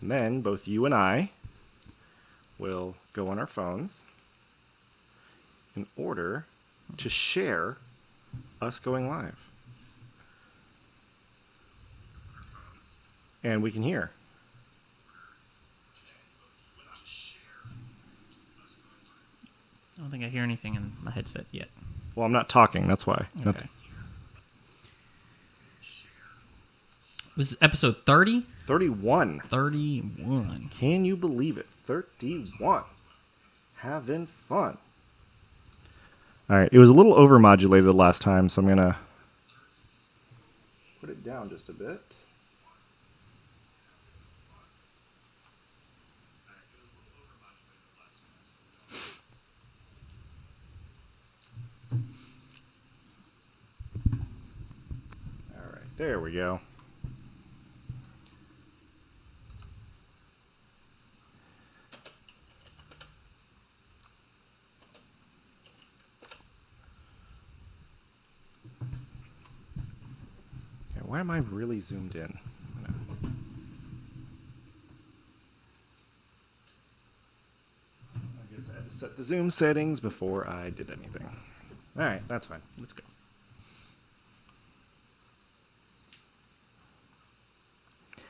And then both you and I will go on our phones in order to share us going live. And we can hear. I don't think I hear anything in my headset yet. Well, I'm not talking, that's why. Okay. Nothing. This is episode 30? 31. 31. Can you believe it? 31. Having fun. All right, it was a little overmodulated last time, so I'm going to put it down just a bit. All right, there we go. Why am I really zoomed in? I guess I had to set the zoom settings before I did anything. All right, that's fine. Let's go.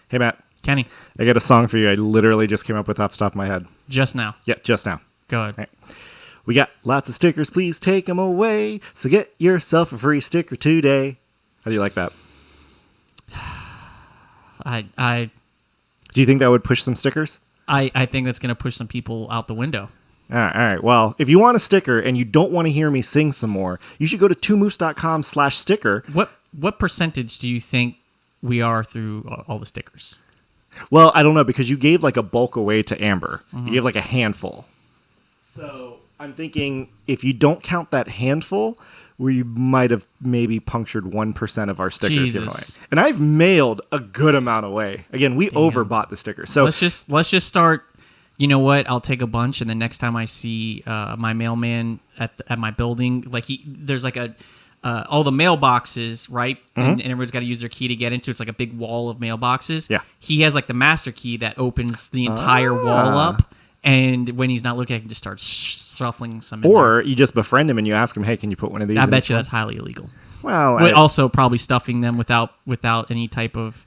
Hey, Matt. Kenny, I got a song for you I literally just came up with off the top of my head. just now. Yeah, just now. Go ahead. All right. We got lots of stickers. Please take them away. So get yourself a free sticker today. How do you like that? Do you think that would push some stickers? I think that's going to push some people out the window. All right. Well, if you want a sticker and you don't want to hear me sing some more, you should go to twomoofs.com/sticker. What percentage do you think we are through all the stickers? Well, I don't know, because you gave like a bulk away to Amber. Mm-hmm. You gave like a handful. So I'm thinking if you don't count that handful, we might have maybe punctured 1% of our stickers given away. And I've mailed a good amount away. Again, we overbought the stickers. So let's just start. You know what? I'll take a bunch, and the next time I see my mailman at my building, like there's like all the mailboxes, right? Mm-hmm. And everyone's got to use their key to get into. It's like a big wall of mailboxes. Yeah. He has like the master key that opens the entire wall up, and when he's not looking, I can just start shuffling some in Or there. you just befriend him and you ask him, hey, can you put one of these I in bet you that's highly illegal. Well, but also probably stuffing them without any type of...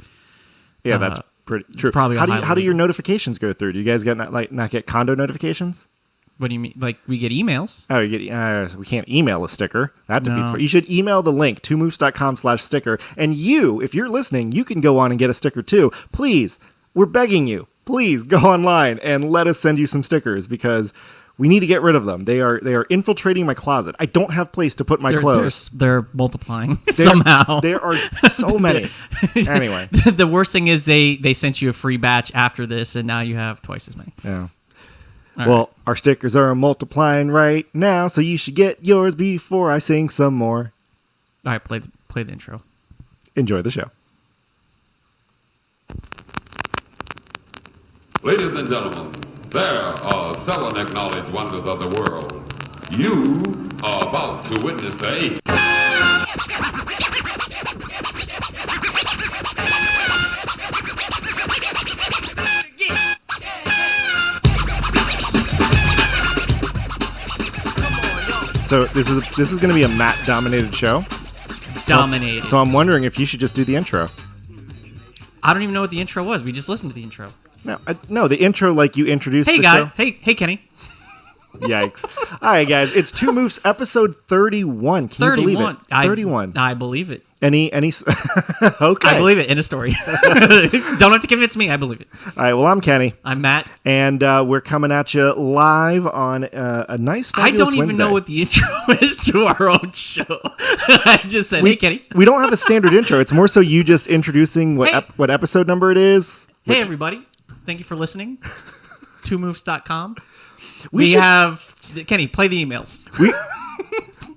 Yeah, that's pretty true. Probably how do your notifications go through? Do you guys get not get condo notifications? What do you mean? Like, we get emails? Oh, you get we can't email a sticker. That defeats No. You should email the link, twomoofs.com/sticker. And you, if you're listening, you can go on and get a sticker too. Please, we're begging you. Please go online and let us send you some stickers, because we need to get rid of them. They are infiltrating my closet. I don't have place to put my clothes. They're multiplying somehow. There are so many. Anyway. The worst thing is they sent you a free batch after this, and now you have twice as many. Yeah. All Well, right. our stickers are multiplying right now, so you should get yours before I sing some more. All right, play the intro. Enjoy the show. Ladies and gentlemen, there are 7 acknowledged wonders of the world. You are about to witness the 8th. So this is going to be a Matt-dominated show. Dominated. So I'm wondering if you should just do the intro. I don't even know what the intro was. We just listened to the intro. No, the intro like you introduced Hey, the guy. show. Hey, Kenny. Yikes. All right, guys. It's Two Moofs, episode 31. Can you believe it? 31. I believe it. Any okay. I believe it in a story. Don't have to convince me. I believe it. All right, well, I'm Kenny. I'm Matt. And we're coming at you live on a nice, I fabulous don't even Wednesday. know what the intro is to our own show. I just said, hey, Kenny. We don't have a standard intro. It's more so you just introducing what episode number it is. Hey, everybody. Thank you for listening. twomoofs.com. We should- Kenny, play the emails.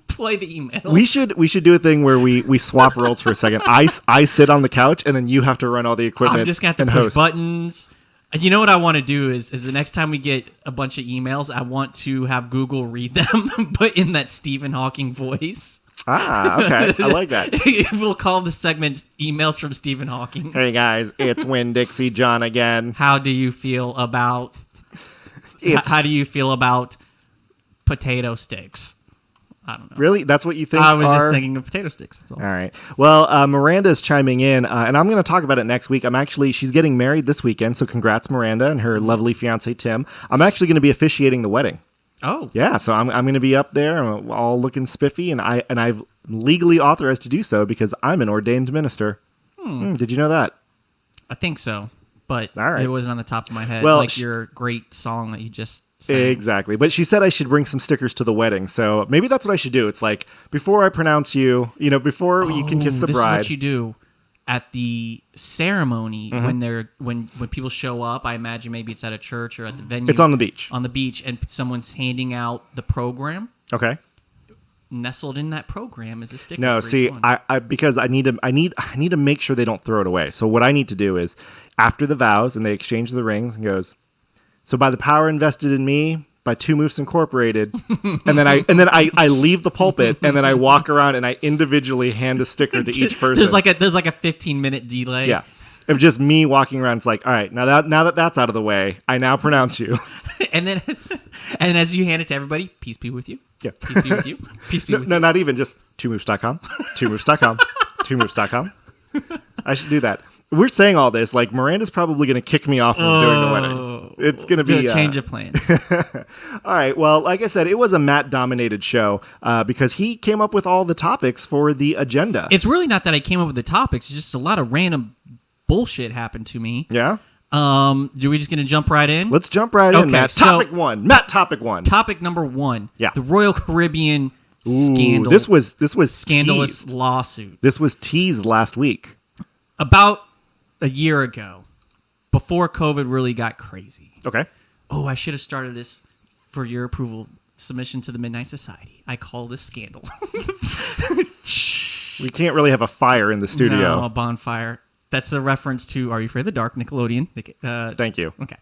Play the emails. We should do a thing where we swap roles for a second. I sit on the couch and then you have to run all the equipment. I'm just going to have to push buttons. You know what I want to do is the next time we get a bunch of emails, I want to have Google read them, but in that Stephen Hawking voice. Okay. I like that. We'll call the segment "Emails from Stephen Hawking." Hey guys, it's Winn-Dixie John again. How do you feel about? How do you feel about potato sticks? I don't know. Really? That's what you think? I was just thinking of potato sticks. That's all. All right. Well, Miranda's chiming in, and I'm going to talk about it next week. She's getting married this weekend, so congrats, Miranda, and her lovely fiance, Tim. I'm actually going to be officiating the wedding. Oh. Yeah, so I'm going to be up there, all looking spiffy, and I've legally authorized to do so because I'm an ordained minister. Did you know that? I think so, but All right. it wasn't on the top of my head. Well, like your great song that you just sang. Exactly. But she said I should bring some stickers to the wedding. So maybe that's what I should do. It's like, before I pronounce you, before you can kiss the this bride. is what you do at the ceremony when people show up. I imagine maybe it's at a church or at the venue. It's on the beach. On the beach, and someone's handing out the program. Okay. Nestled in that program is a sticker. No, for see, each one. I because I need to make sure they don't throw it away. So what I need to do is, after the vows and they exchange the rings, and goes, so by the power invested in me by Two Moofs Incorporated, and then I leave the pulpit, and then I walk around and I individually hand a sticker to each person. There's like a 15-minute delay. Yeah. Of just me walking around, it's like, all right, now that that's out of the way, I now pronounce you. and then as you hand it to everybody, peace be with you. Yeah. Peace be with you. Peace be with No, you. not even just twomoofs.com, twomoofs.com, twomoofs.com. I should do that. We're saying all this like Miranda's probably going to kick me off from doing the wedding. It's going to be a change of plans. All right. Well, like I said, it was a Matt-dominated show because he came up with all the topics for the agenda. It's really not that I came up with the topics. It's just a lot of random bullshit happened to me. Yeah. Do we just gonna jump right in? Let's jump right in, Okay, Matt. so- Topic one. Matt, topic one. Topic number one. Yeah. The Royal Caribbean Ooh, scandal. This was scandalous teased. lawsuit. This was teased last week. About a year ago, before COVID really got crazy. Okay. Oh, I should have started this for your approval. Submission to the Midnight Society. I call this scandal. We can't really have a fire in the studio. No, a bonfire. That's a reference to Are You Afraid of the Dark, Nickelodeon. Thank you. Okay.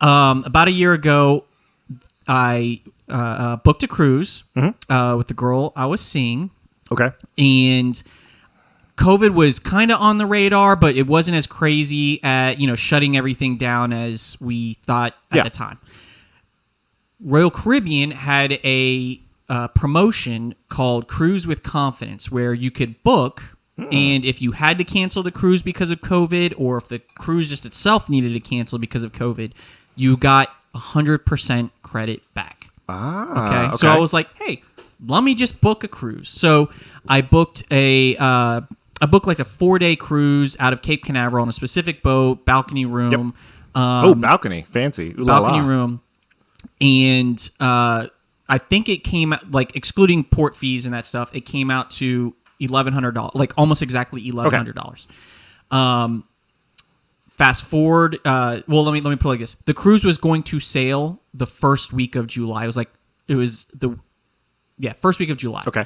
About a year ago, I booked a cruise with the girl I was seeing, Okay. and COVID was kind of on the radar, but it wasn't as crazy at shutting everything down as we thought at the time. Royal Caribbean had a promotion called Cruise with Confidence, where you could book. And if you had to cancel the cruise because of COVID, or if the cruise just itself needed to cancel because of COVID, you got 100% credit back. Okay. So I was like, hey, let me just book a cruise. So I booked like a 4-day cruise out of Cape Canaveral on a specific boat, balcony room. Yep. Balcony. Fancy. Ooh la Balcony la. room. And I think it came out, like, excluding port fees and that stuff, it came out to $1,100, like almost exactly $1,100. Fast forward. Well, let me put it like this: the cruise was going to sail the first week of July. It was the first week of July. Okay.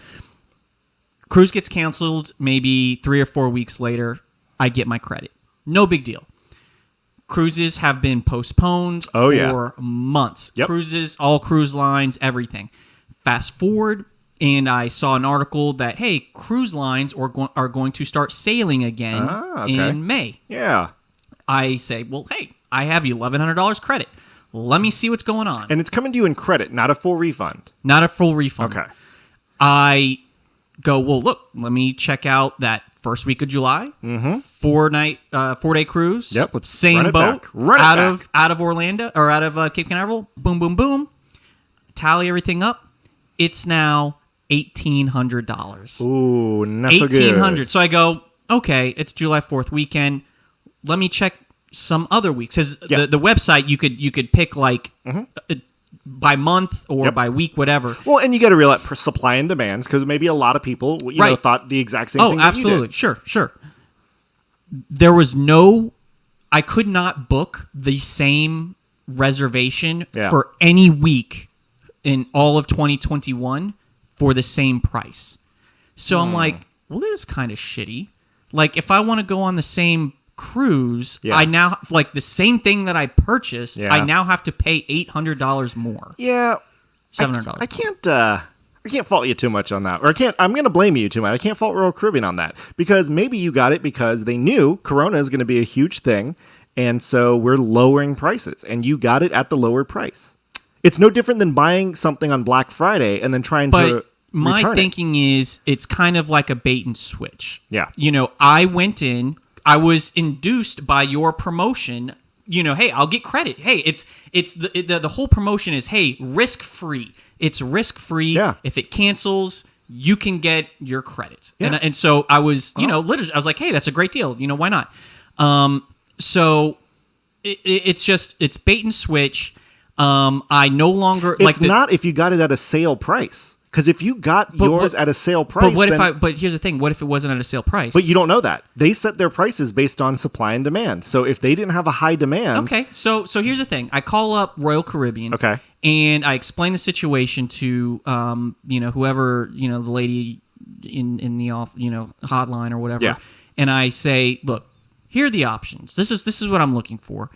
Cruise gets canceled maybe 3 or 4 weeks later. I get my credit. No big deal. Cruises have been postponed for months. Yep. Cruises, all cruise lines, everything. Fast forward. And I saw an article that, hey, cruise lines are going to start sailing again in May. Yeah. I say, well, hey, I have $1,100 credit. Let me see what's going on. And it's coming to you in credit, not a full refund. Not a full refund. Okay. I go, well, look, let me check out that first week of July. 4-day cruise. Yep. Let's same run it boat. back. Out of Orlando or out of Cape Canaveral. Boom, boom, boom. Tally everything up. It's now $1,800. Ooh, not so good. $1,800. So I go, okay, it's July 4th weekend. Let me check some other weeks. Because the website, you could pick like by month or by week, whatever. Well, and you got to realize supply and demand, because maybe a lot of people thought the exact same thing. Oh, absolutely. Sure. There was I could not book the same reservation for any week in all of 2021 for the same price. So I'm like, well, this is kind of shitty. Like, if I want to go on the same cruise, I now, like, the same thing that I purchased, I now have to pay $800 more. Yeah. $700. I can't fault you too much on that. Or I'm going to blame you too much. I can't fault Royal Caribbean on that. Because maybe you got it because they knew Corona is going to be a huge thing. And so we're lowering prices. And you got it at the lower price. It's no different than buying something on Black Friday and then trying to my thinking is it's kind of like a bait and switch. Yeah. I went in, I was induced by your promotion. Hey, I'll get credit. Hey, it's the whole promotion is, hey, risk free. It's risk free. Yeah. If it cancels, you can get your credit. Yeah. And so I was, literally, I was like, hey, that's a great deal. Why not? So it's bait and switch. I no longer it's not if you got it at a sale price. Because if you got yours at a sale price, but here's the thing: what if it wasn't at a sale price? But you don't know that. They set their prices based on supply and demand. So if they didn't have a high demand, okay. So here's the thing: I call up Royal Caribbean, okay, and I explain the situation to whoever the lady in the hotline or whatever, yeah. And I say, look, here are the options. This is what I'm looking for.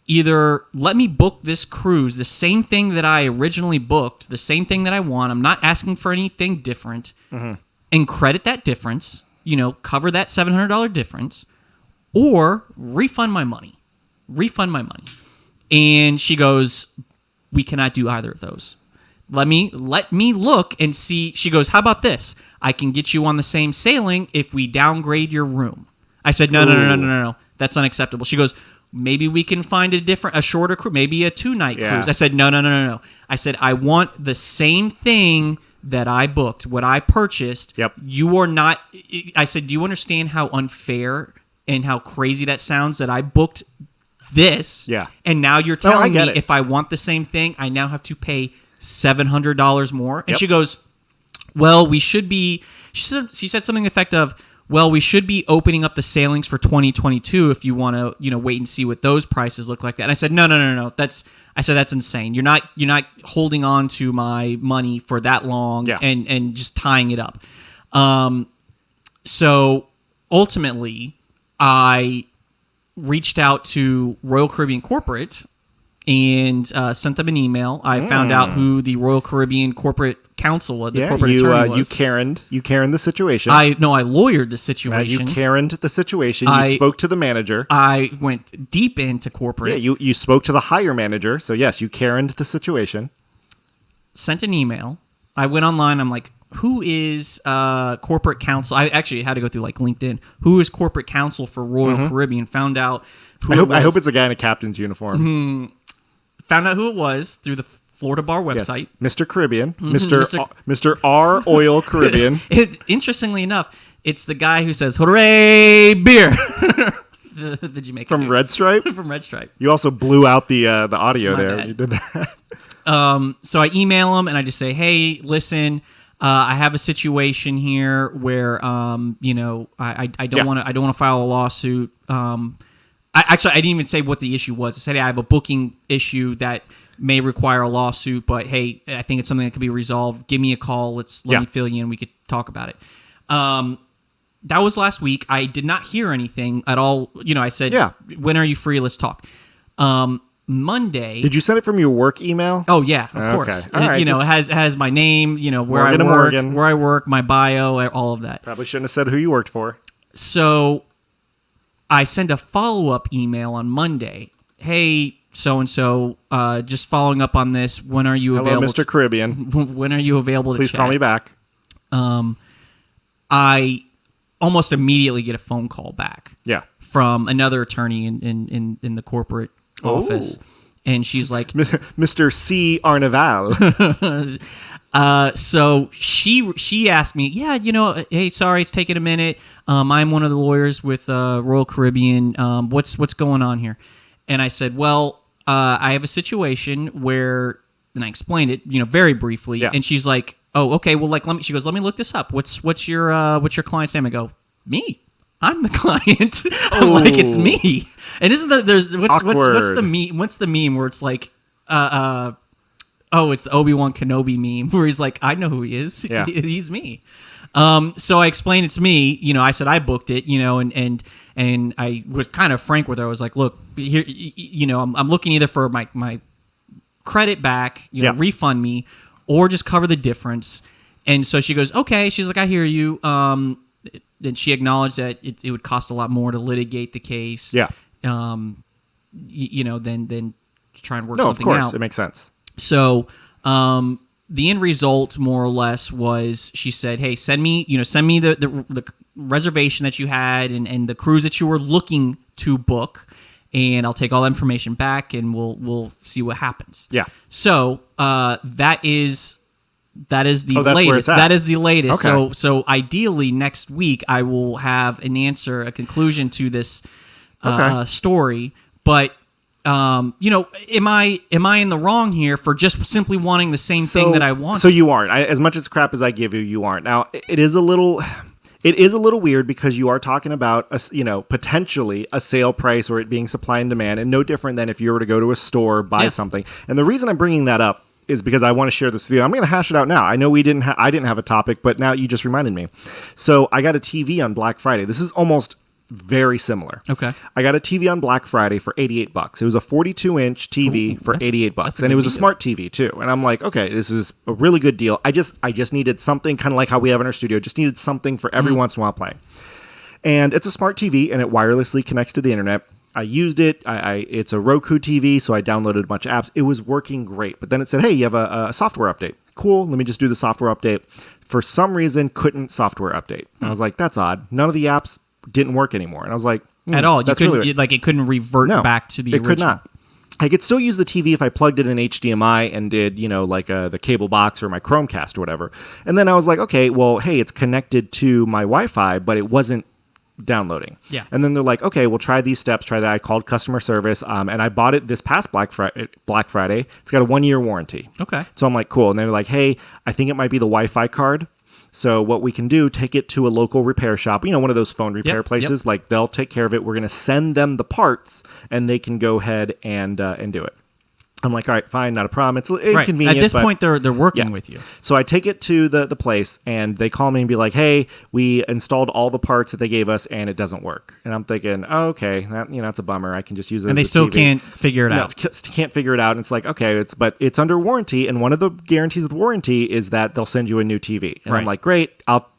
Either let me book this cruise, the same thing that I originally booked, the same thing that I want. I'm not asking for anything different, and credit that difference. Cover that $700 difference, or refund my money. And she goes, we cannot do either of those. Let me look and see. She goes, how about this? I can get you on the same sailing if we downgrade your room. I said, no. That's unacceptable. She goes, maybe we can find a shorter cruise, maybe a 2-night cruise. I said, no. I said, I want the same thing that I booked, what I purchased. Yep. You are not, I said, do you understand how unfair and how crazy that sounds that I booked this? Yeah. And now you're telling me it. if I want the same thing, I now have to pay $700 more? And Yep. she goes, well, we should be, she said something to the effect of, well, we should be opening up the sailings for 2022 if you want to, wait and see what those prices look like. That. And I said, no. I said that's insane. You're not holding on to my money for that long and just tying it up. So ultimately, I reached out to Royal Caribbean Corporate and sent them an email. I found out who the Royal Caribbean Corporate Counsel, the corporate attorney was. You Karen'd the situation. I lawyered the situation. You Karen'd the situation. You spoke to the manager. I went deep into corporate. Yeah, you spoke to the higher manager. So yes, you Karen'd the situation. Sent an email. I went online. I'm like, who is corporate counsel? I actually had to go through LinkedIn. Who is corporate counsel for Royal Caribbean? Found out who I hope it's a guy in a captain's uniform. Found out who it was through the Florida Bar website. Yes. Mr. Caribbean. Mr. R. Oil Caribbean. Interestingly enough, it's the guy who says, hooray, beer. the Jamaican From dude. Red Stripe? From Red Stripe. You also blew out the audio My there. bad. You did that. So I email him and I just say, hey, listen, I have a situation here where, I don't want to file a lawsuit. I didn't even say what the issue was. I said, hey, I have a booking issue that may require a lawsuit, but hey, I think it's something that can be resolved. Give me a call. Let me fill you in. We could talk about it. That was last week. I did not hear anything at all. I said, when are you free? Let's talk. Monday. Did you send it from your work email? Oh yeah, of course. All right, it has my name, where I work, my bio, all of that. Probably shouldn't have said who you worked for. So I send a follow-up email on Monday. Hey, so-and-so, just following up on this. When are you available? Hello, Mr. Caribbean. When are you available to chat? Please call me back. I almost immediately get a phone call back. Yeah. From another attorney in the corporate office. And she's like... Mr. C. Arneval. So she asked me, hey, sorry, it's taking a minute. I'm one of the lawyers with Royal Caribbean. What's going on here? And I said, well, I have a situation where, and I explained it, very briefly. Yeah. And she's like, oh, okay, well, she goes, let me look this up. What's your client's name? I go, me. I'm the client. I'm like, it's me. And isn't that what's the meme where it's like, it's the Obi-Wan Kenobi meme where he's like, I know who he is. Yeah. He's me. So I explained it's me. I said I booked it. And I was kind of frank with her. I was like, look, here, I'm looking either for my credit back, refund me, or just cover the difference. And so she goes, okay. She's like, I hear you. And she acknowledged that it would cost a lot more to litigate the case. Yeah. Than try and work No, of something course. out. It makes sense. So the end result, more or less, was she said, "Hey, send me the reservation that you had and the cruise that you were looking to book, and I'll take all that information back, and we'll see what happens." Yeah. So that is the that's where latest. it's at. That is the latest. Okay. So ideally next week I will have an answer, a conclusion to this story, but. Am I in the wrong here for just simply wanting the same thing that I want? So you aren't. As much as crap as I give you, you aren't. Now it is a little weird because you are talking about potentially a sale price or it being supply and demand, and no different than if you were to go to a store buy something. And the reason I'm bringing that up is because I want to share this with you. I'm going to hash it out now. I know I didn't have a topic, but now you just reminded me. So I got a TV on Black Friday. This is almost very similar. Okay. I got a TV on Black Friday for $88. It was a 42-inch TV for $88, and it was a smart TV too. And I'm like, okay, this is a really good deal. I just needed something kind of like how we have in our studio. Just needed something for every once in a while playing. And it's a smart TV, and it wirelessly connects to the internet. I used it. It's a Roku TV, so I downloaded a bunch of apps. It was working great. But then it said, hey, you have a software update. Cool. Let me just do the software update. For some reason, couldn't software update. And I was like, that's odd. None of the apps didn't work anymore. And I was like, at all. You couldn't, really it couldn't revert back to the original. It could not. I could still use the TV if I plugged it in HDMI and did, the cable box or my Chromecast or whatever. And then I was like, okay, well, hey, it's connected to my Wi-Fi, but it wasn't downloading. Yeah. And then they're like, okay, we'll try these steps, try that. I called customer service, and I bought it this past Black Friday. It's got a 1-year warranty. Okay. So I'm like, cool. And they're like, hey, I think it might be the Wi-Fi card. So what we can do, take it to a local repair shop, one of those phone repair places. Like they'll take care of it. We're going to send them the parts, and they can go ahead and do it. I'm like, all right, fine, not a problem. It's inconvenient. Right. At this point, they're working with you. So I take it to the place, and they call me and be like, hey, we installed all the parts that they gave us, and it doesn't work. And I'm thinking, oh, okay, that's a bummer. I can just use it. And as they still TV. can't figure it out. Can't figure it out. And it's like, okay, but it's under warranty, and one of the guarantees of the warranty is that they'll send you a new TV. And I'm like, great, I'll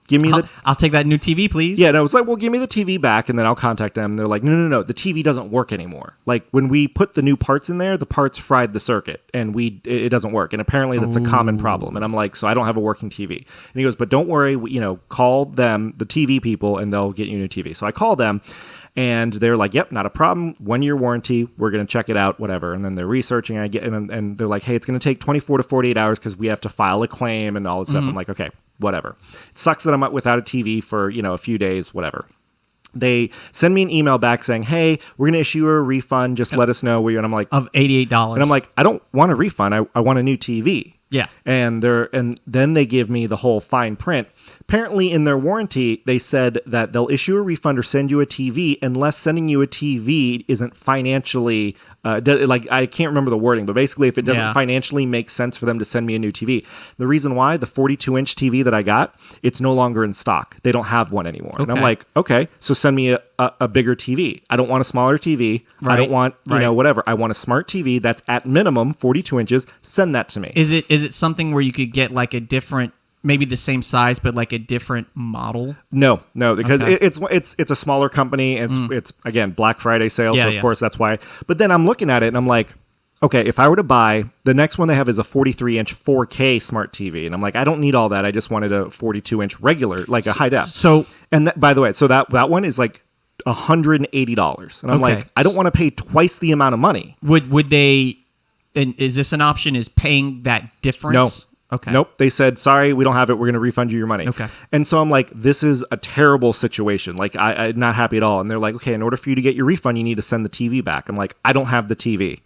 take that new TV, please. Yeah, and I was like, well, give me the TV back, and then I'll contact them. And they're like, no, the TV doesn't work anymore. Like, when we put the new parts in there, the parts fried the circuit, and it doesn't work. And apparently that's a common problem. And I'm like, so I don't have a working TV. And he goes, but don't worry, call them, the TV people, and they'll get you a new TV. So I call them, and they're like, yep, not a problem. 1-year warranty. We're going to check it out, whatever. And then they're researching, and they're like, hey, it's going to take 24 to 48 hours because we have to file a claim and all this stuff. I'm like, okay, whatever. It sucks that I'm without a TV for, a few days, whatever. They send me an email back saying, hey, we're going to issue a refund. Just let us know where you're. And I'm like, of $88. And I'm like, I don't want a refund. I want a new TV. Yeah. And then they give me the whole fine print. Apparently, in their warranty, they said that they'll issue a refund or send you a TV unless sending you a TV isn't financially, I can't remember the wording, but basically if it doesn't financially make sense for them to send me a new TV. The reason why, the 42-inch TV that I got, it's no longer in stock. They don't have one anymore. Okay. And I'm like, okay, so send me a bigger TV. I don't want a smaller TV. Right. I don't want, whatever. I want a smart TV that's at minimum 42 inches. Send that to me. Is it something where you could get like a different, maybe the same size, but like a different model? No, because it's a smaller company. And it's again, Black Friday sale. So of course that's why. But then I'm looking at it and I'm like, okay, if I were to buy, the next one they have is a 43-inch 4K smart TV. And I'm like, I don't need all that. I just wanted a 42-inch regular, like a high def. So, and by the way, so that one is like $180. And I'm like, I don't want to pay twice the amount of money. Would they, and is this an option, is paying that difference? No. Okay. Nope. They said, sorry, we don't have it. We're going to refund you your money. Okay. And so I'm like, this is a terrible situation. Like, I'm not happy at all. And they're like, okay, in order for you to get your refund, you need to send the TV back. I'm like, I don't have the TV.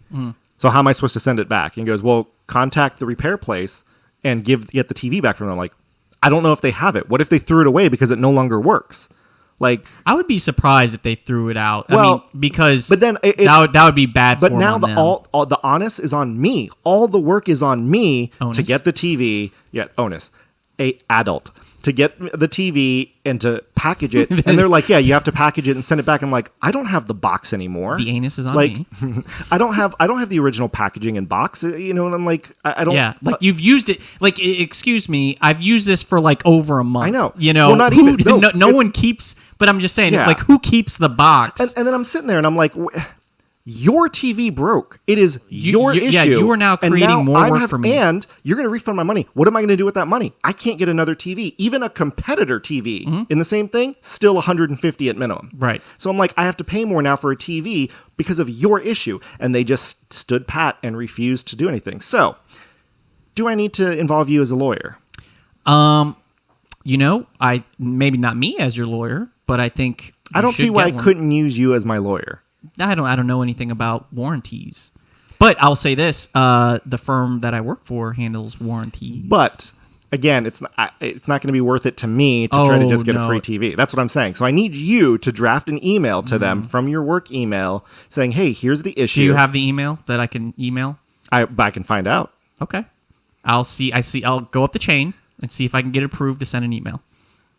So how am I supposed to send it back? And he goes, well, contact the repair place and get the TV back from them. I'm like, I don't know if they have it. What if they threw it away because it no longer works? Like, I would be surprised if they threw it out. Well, I mean, because but then that would be bad. But form now on the them. all the onus is on me. All the work is on me Onus? to get the TV. Yeah, onus. A adult to get the TV and to package it. And they're like, yeah, you have to package it and send it back. I'm like, I don't have the box anymore. The anus is on like, me. I don't have the original packaging and box, and I'm like, I don't. Yeah, like you've used it. Like, excuse me, I've used this for like over a month. I know. Well, not who, even. no one keeps. But I'm just saying, Yeah. like, who keeps the box? And then I'm sitting there and I'm like, your TV broke. It is your issue. Yeah, you are now creating more work for me. And you're going to refund my money. What am I going to do with that money? I can't get another TV. Even a competitor TV in the same thing, still 150 at minimum. Right. So I'm like, I have to pay more now for a TV because of your issue. And they just stood pat and refused to do anything. So, do I need to involve you as a lawyer? I maybe not me as your lawyer, but I think I don't see why I couldn't use you as my lawyer. I don't know anything about warranties, but I'll say this: the firm that I work for handles warranties. But again, it's not going to be worth it to me to try to just get a free TV. That's what I'm saying. So I need you to draft an email to them from your work email saying, "Hey, here's the issue." Do you have the email that I can email? I can find out. Okay, I'll see. I'll go up the chain and see if I can get it approved to send an email.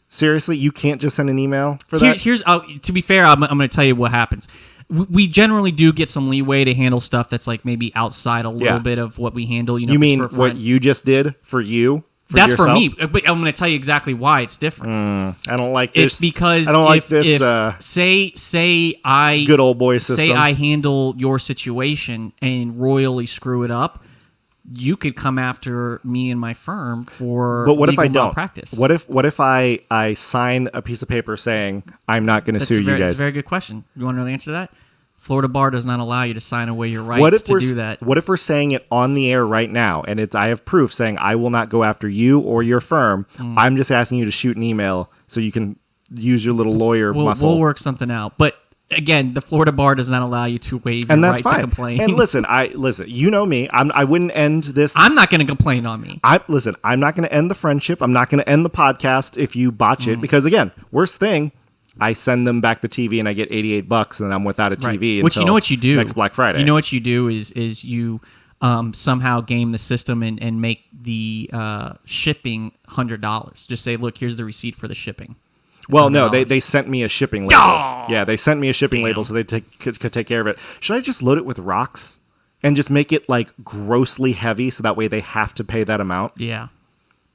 Seriously, you can't just send an email for that? Here's to be fair, I'm going to tell you what happens. We generally do get some leeway to handle stuff that's like maybe outside a little bit of what we handle. You mean what you just did for you? That's yourself? for me, but I'm going to tell you exactly why it's different. I don't like this. It's because I don't like this. If say I good old boy system. Say I handle your situation and royally screw it up, you could come after me and my firm for but what legal if I don't? malpractice. What if I sign a piece of paper saying I'm not going to sue you guys? That's a very good question. You want to know the answer to that? Florida bar does not allow you to sign away your rights to do that. What if we're saying it on the air right now, and I have proof saying I will not go after you or your firm. I'm just asking you to shoot an email so you can use your little lawyer muscle. We'll work something out. But again, the Florida bar does not allow you to waive your right to complain. And listen, you know me. I wouldn't end this. I'm not going to complain on me. I'm not going to end the friendship. I'm not going to end the podcast if you botch it, because again, worst thing, I send them back the TV and I get $88 and I'm without a TV. Which, you know what you do next Black Friday. You know what you do is you somehow game the system and make the shipping $100. Just say, look, here's the receipt for the shipping. Well, no, they sent me a shipping label. Oh! Yeah, they sent me a shipping label so they could take care of it. Should I just load it with rocks and just make it like grossly heavy so that way they have to pay that amount? Yeah.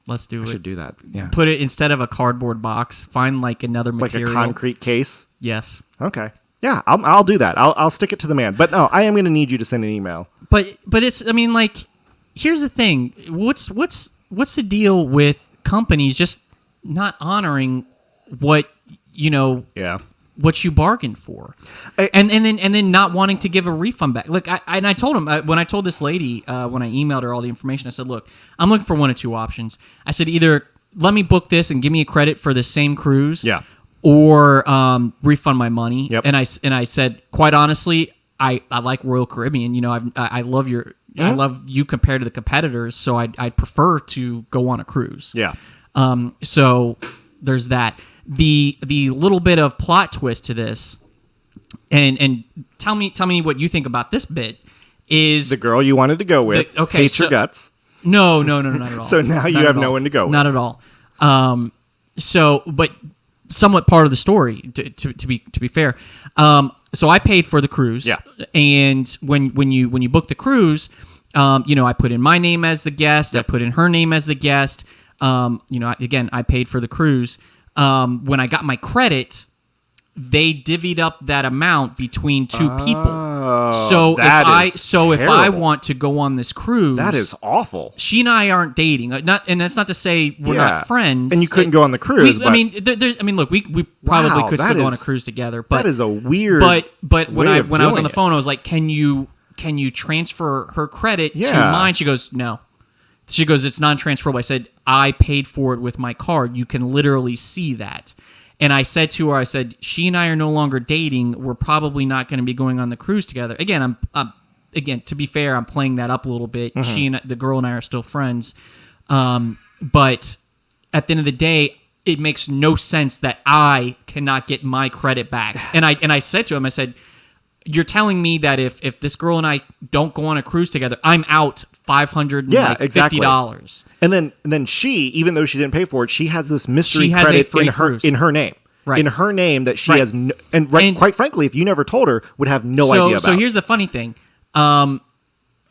Let's do it. I should do that. Yeah. Put it instead of a cardboard box. Find like another material, like a concrete case. Yes. Okay. Yeah, I'll do that. I'll stick it to the man. But no, I am going to need you to send an email. But it's. I mean, like, here's the thing. What's the deal with companies just not honoring what Yeah. what you bargained for, and then not wanting to give a refund back. Look, I told him when I told this lady when I emailed her all the information, I said, look, I'm looking for one of two options. I said, either let me book this and give me a credit for the same cruise, yeah, or refund my money. Yep. And I said, quite honestly, I like Royal Caribbean. I love I love you compared to the competitors, so I'd prefer to go on a cruise. Yeah. So there's that. The little bit of plot twist to this, and tell me what you think about this bit, is the girl you wanted to go with hates your guts. No, not at all. So now you have no one to go with. Not at all. But somewhat part of the story to be fair. So I paid for the cruise. Yeah. And when you book the cruise, I put in my name as the guest. Yep. I put in her name as the guest. Again, I paid for the cruise. When I got my credit, they divvied up that amount between two people. So if I want to go on this cruise, that is awful. She and I aren't dating. And that's not to say we're not friends. And you couldn't go on the cruise. Look, we probably could still go on a cruise together. But that is a weird. But when I was on the phone, I was like, can you transfer her credit to mine? She goes, no. She goes, it's non-transferable. I said, I paid for it with my card. You can literally see that. And I said to her, she and I are no longer dating. We're probably not going to be going on the cruise together. Again, to be fair, I'm playing that up a little bit. Mm-hmm. The girl and I are still friends. But at the end of the day, it makes no sense that I cannot get my credit back. And I said to him, I said, you're telling me that if this girl and I don't go on a cruise together, I'm out $550. And then she, even though she didn't pay for it, she has this mystery She has credit a free cruise. in her name. Right. In her name that she Right. has, and quite frankly, if you never told her, would have no idea about. So here's the funny thing.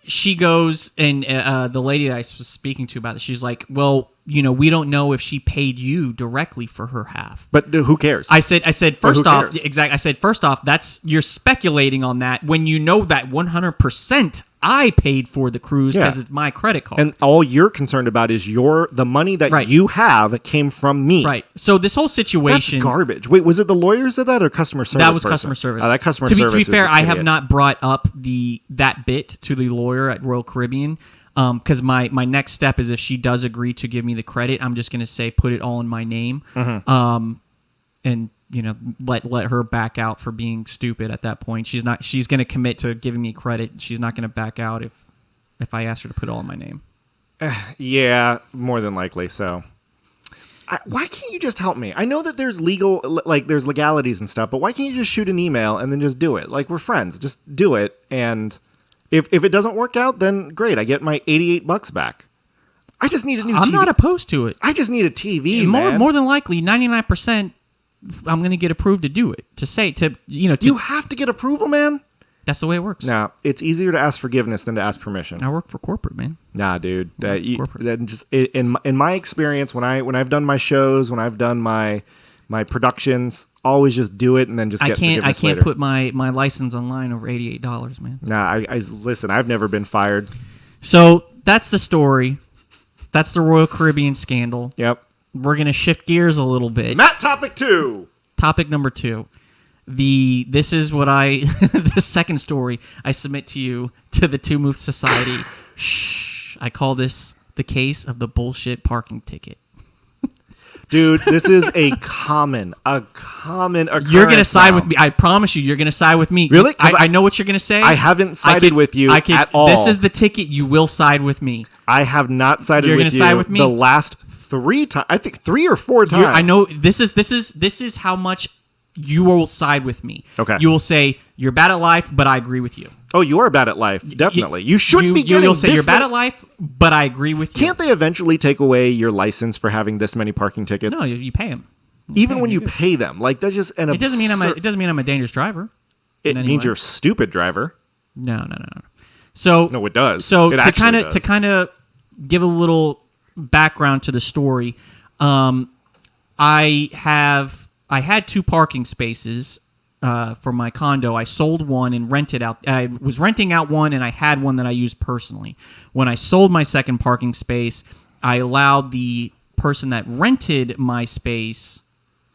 She goes, and the lady that I was speaking to about it, she's like, well, we don't know if she paid you directly for her half. But who cares? I said, first who off, cares? exactly. I said, first off, you're speculating on that when you know that 100% I paid for the cruise because it's my credit card. And all you're concerned about is the money that Right. you have came from me. Right. So this whole situation. That's garbage. Wait, was it the lawyers that or customer service? That was person? customer service. That customer to service. be fair, is I have idiot. not brought up that bit to the lawyer at Royal Caribbean because my next step is if she does agree to give me the credit, I'm just going to say put it all in my name, and let her back out for being stupid at that point. She's going to commit to giving me credit. She's not going to back out if I ask her to put it all in my name. Yeah, more than likely. So, why can't you just help me? I know that there's there's legalities and stuff, but why can't you just shoot an email and then just do it? Like, we're friends. Just do it. And if it doesn't work out, then great. I get my $88 back. I just need a new TV. I'm not opposed to it. I just need a TV, man. More than likely, 99%, I'm going to get approved to do it. You have to get approval, man. That's the way it works. Nah, it's easier to ask forgiveness than to ask permission. I work for corporate, man. Nah, dude. Corporate. In my experience, when I've done my shows, when I've done my productions, always just do it and then just get forgiveness I can't later. put my license online over $88, man. Nah, I listen. I've never been fired. So that's the story. That's the Royal Caribbean scandal. Yep. We're gonna shift gears a little bit. Matt, topic 2. Topic number 2. This is what the second story I submit to you to the Two Moofs Society. Shh. I call this the case of the bullshit parking ticket. Dude, this is a common occurrence. You're gonna side now. with me. I promise you, you're gonna side with me. Really? 'Cause I know what you're gonna say. I haven't sided with you at all. This is the ticket. You will side with me. I have not sided You're with gonna you. side with me? The last 3 times. I think 3 or 4 times. I know this is how much you will side with me. Okay. You will say you're bad at life, but I agree with you. Oh, you are bad at life. Definitely. You shouldn't be getting You'll say this you're bad many- at life, but I agree with you. Can't they eventually take away your license for having this many parking tickets? No, you pay them. Even when you pay them, like that's just an. It doesn't mean I'm a dangerous driver. It in any means way. you're a stupid driver. No. So No, it does. So It to actually does. kind of give a little background to the story, I had 2 parking spaces for my condo. I sold one and rented out. I was renting out one, and I had one that I used personally. When I sold my second parking space, I allowed the person that rented my space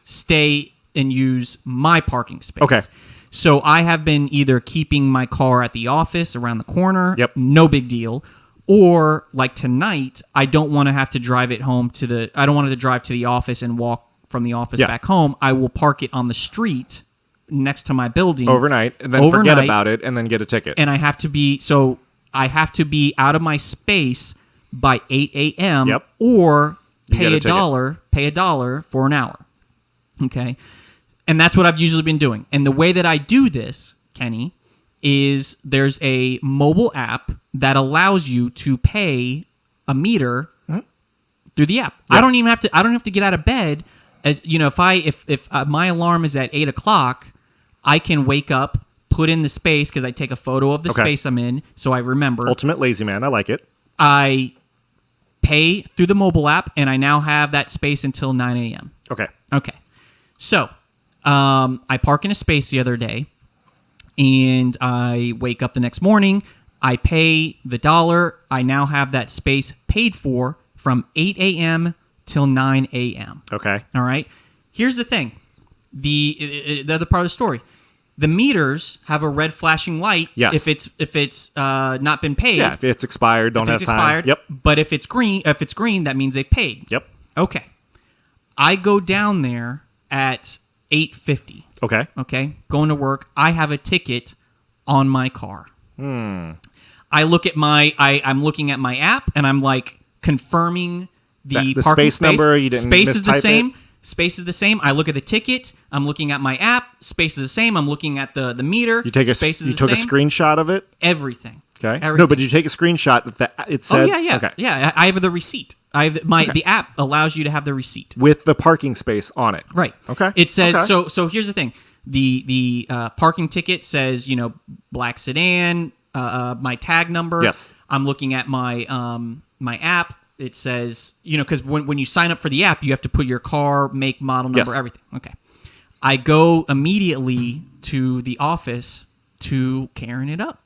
stay and use my parking space. Okay. So I have been either keeping my car at the office around the corner, Yep. no big deal, or like tonight, I don't want to have to drive it home I don't want to drive to the office and walk from the office back home. I will park it on the street next to my building overnight, and then forget about it, and then get a ticket. and I have to be out of my space by 8 a.m. Yep. or You get pay a ticket. pay a dollar for an hour. Okay. And that's what I've usually been doing. And the way that I do this, Kenny, is there's a mobile app that allows you to pay a meter through the app. Yep. I don't have to get out of bed. As you know, if my alarm is at 8 o'clock, I can wake up, put in the space because I take a photo of the Okay. space I'm in, so I remember. Ultimate lazy man. I like it. I pay through the mobile app, and I now have that space until 9 a.m. Okay. Okay. So, I park in a space the other day, and I wake up the next morning. I pay the $1. I now have that space paid for from 8 a.m. till 9 a.m. Okay. All right. Here's the thing. The other part of the story. The meters have a red flashing light Yes. if it's not been paid. Yeah, if it's expired, don't If have it's time. expired. Yep. But if it's green, that means they paid. Yep. Okay. I go down there at 8:50. Okay. Okay. Going to work. I have a ticket on my car. I look at I'm looking at my app, and I'm like confirming the The parking space number, you didn't space is the mistype same. it? Space is the same. I look at the ticket. I'm looking at my app. Space is the same. I'm looking at the meter. You took a space is you the took same. a screenshot of it. Everything. Okay. Everything. No, but did you take a screenshot that it said? Oh yeah. Okay. Yeah, I have the receipt. I have the app allows you to have the receipt With the parking space on it. Right. Okay. It says Okay. so. Here's the thing: the parking ticket says black sedan, my tag number. Yes. I'm looking at my my app. It says because when you sign up for the app, you have to put your car, make, model number, Yes. everything. Okay. I go immediately to the office to Karen it up.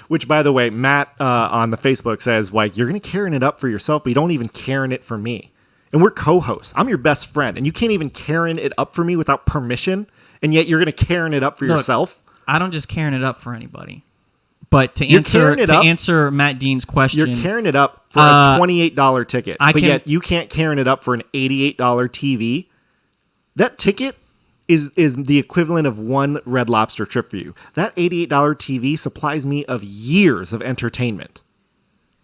Which, by the way, Matt on the Facebook says, like, you're going to Karen it up for yourself, but you don't even Karen it for me. And we're co-hosts. I'm your best friend, and you can't even Karen it up for me without permission, and yet you're going to Karen it up for Look, yourself? I don't just Karen it up for anybody. But to You're answer Karen it up? answer Matt Dean's question, You're Karen it up for a $28 ticket, but yet you can't Karen it up for an $88 TV. That ticket is the equivalent of one Red Lobster trip for you. That $88 TV supplies me of years of entertainment.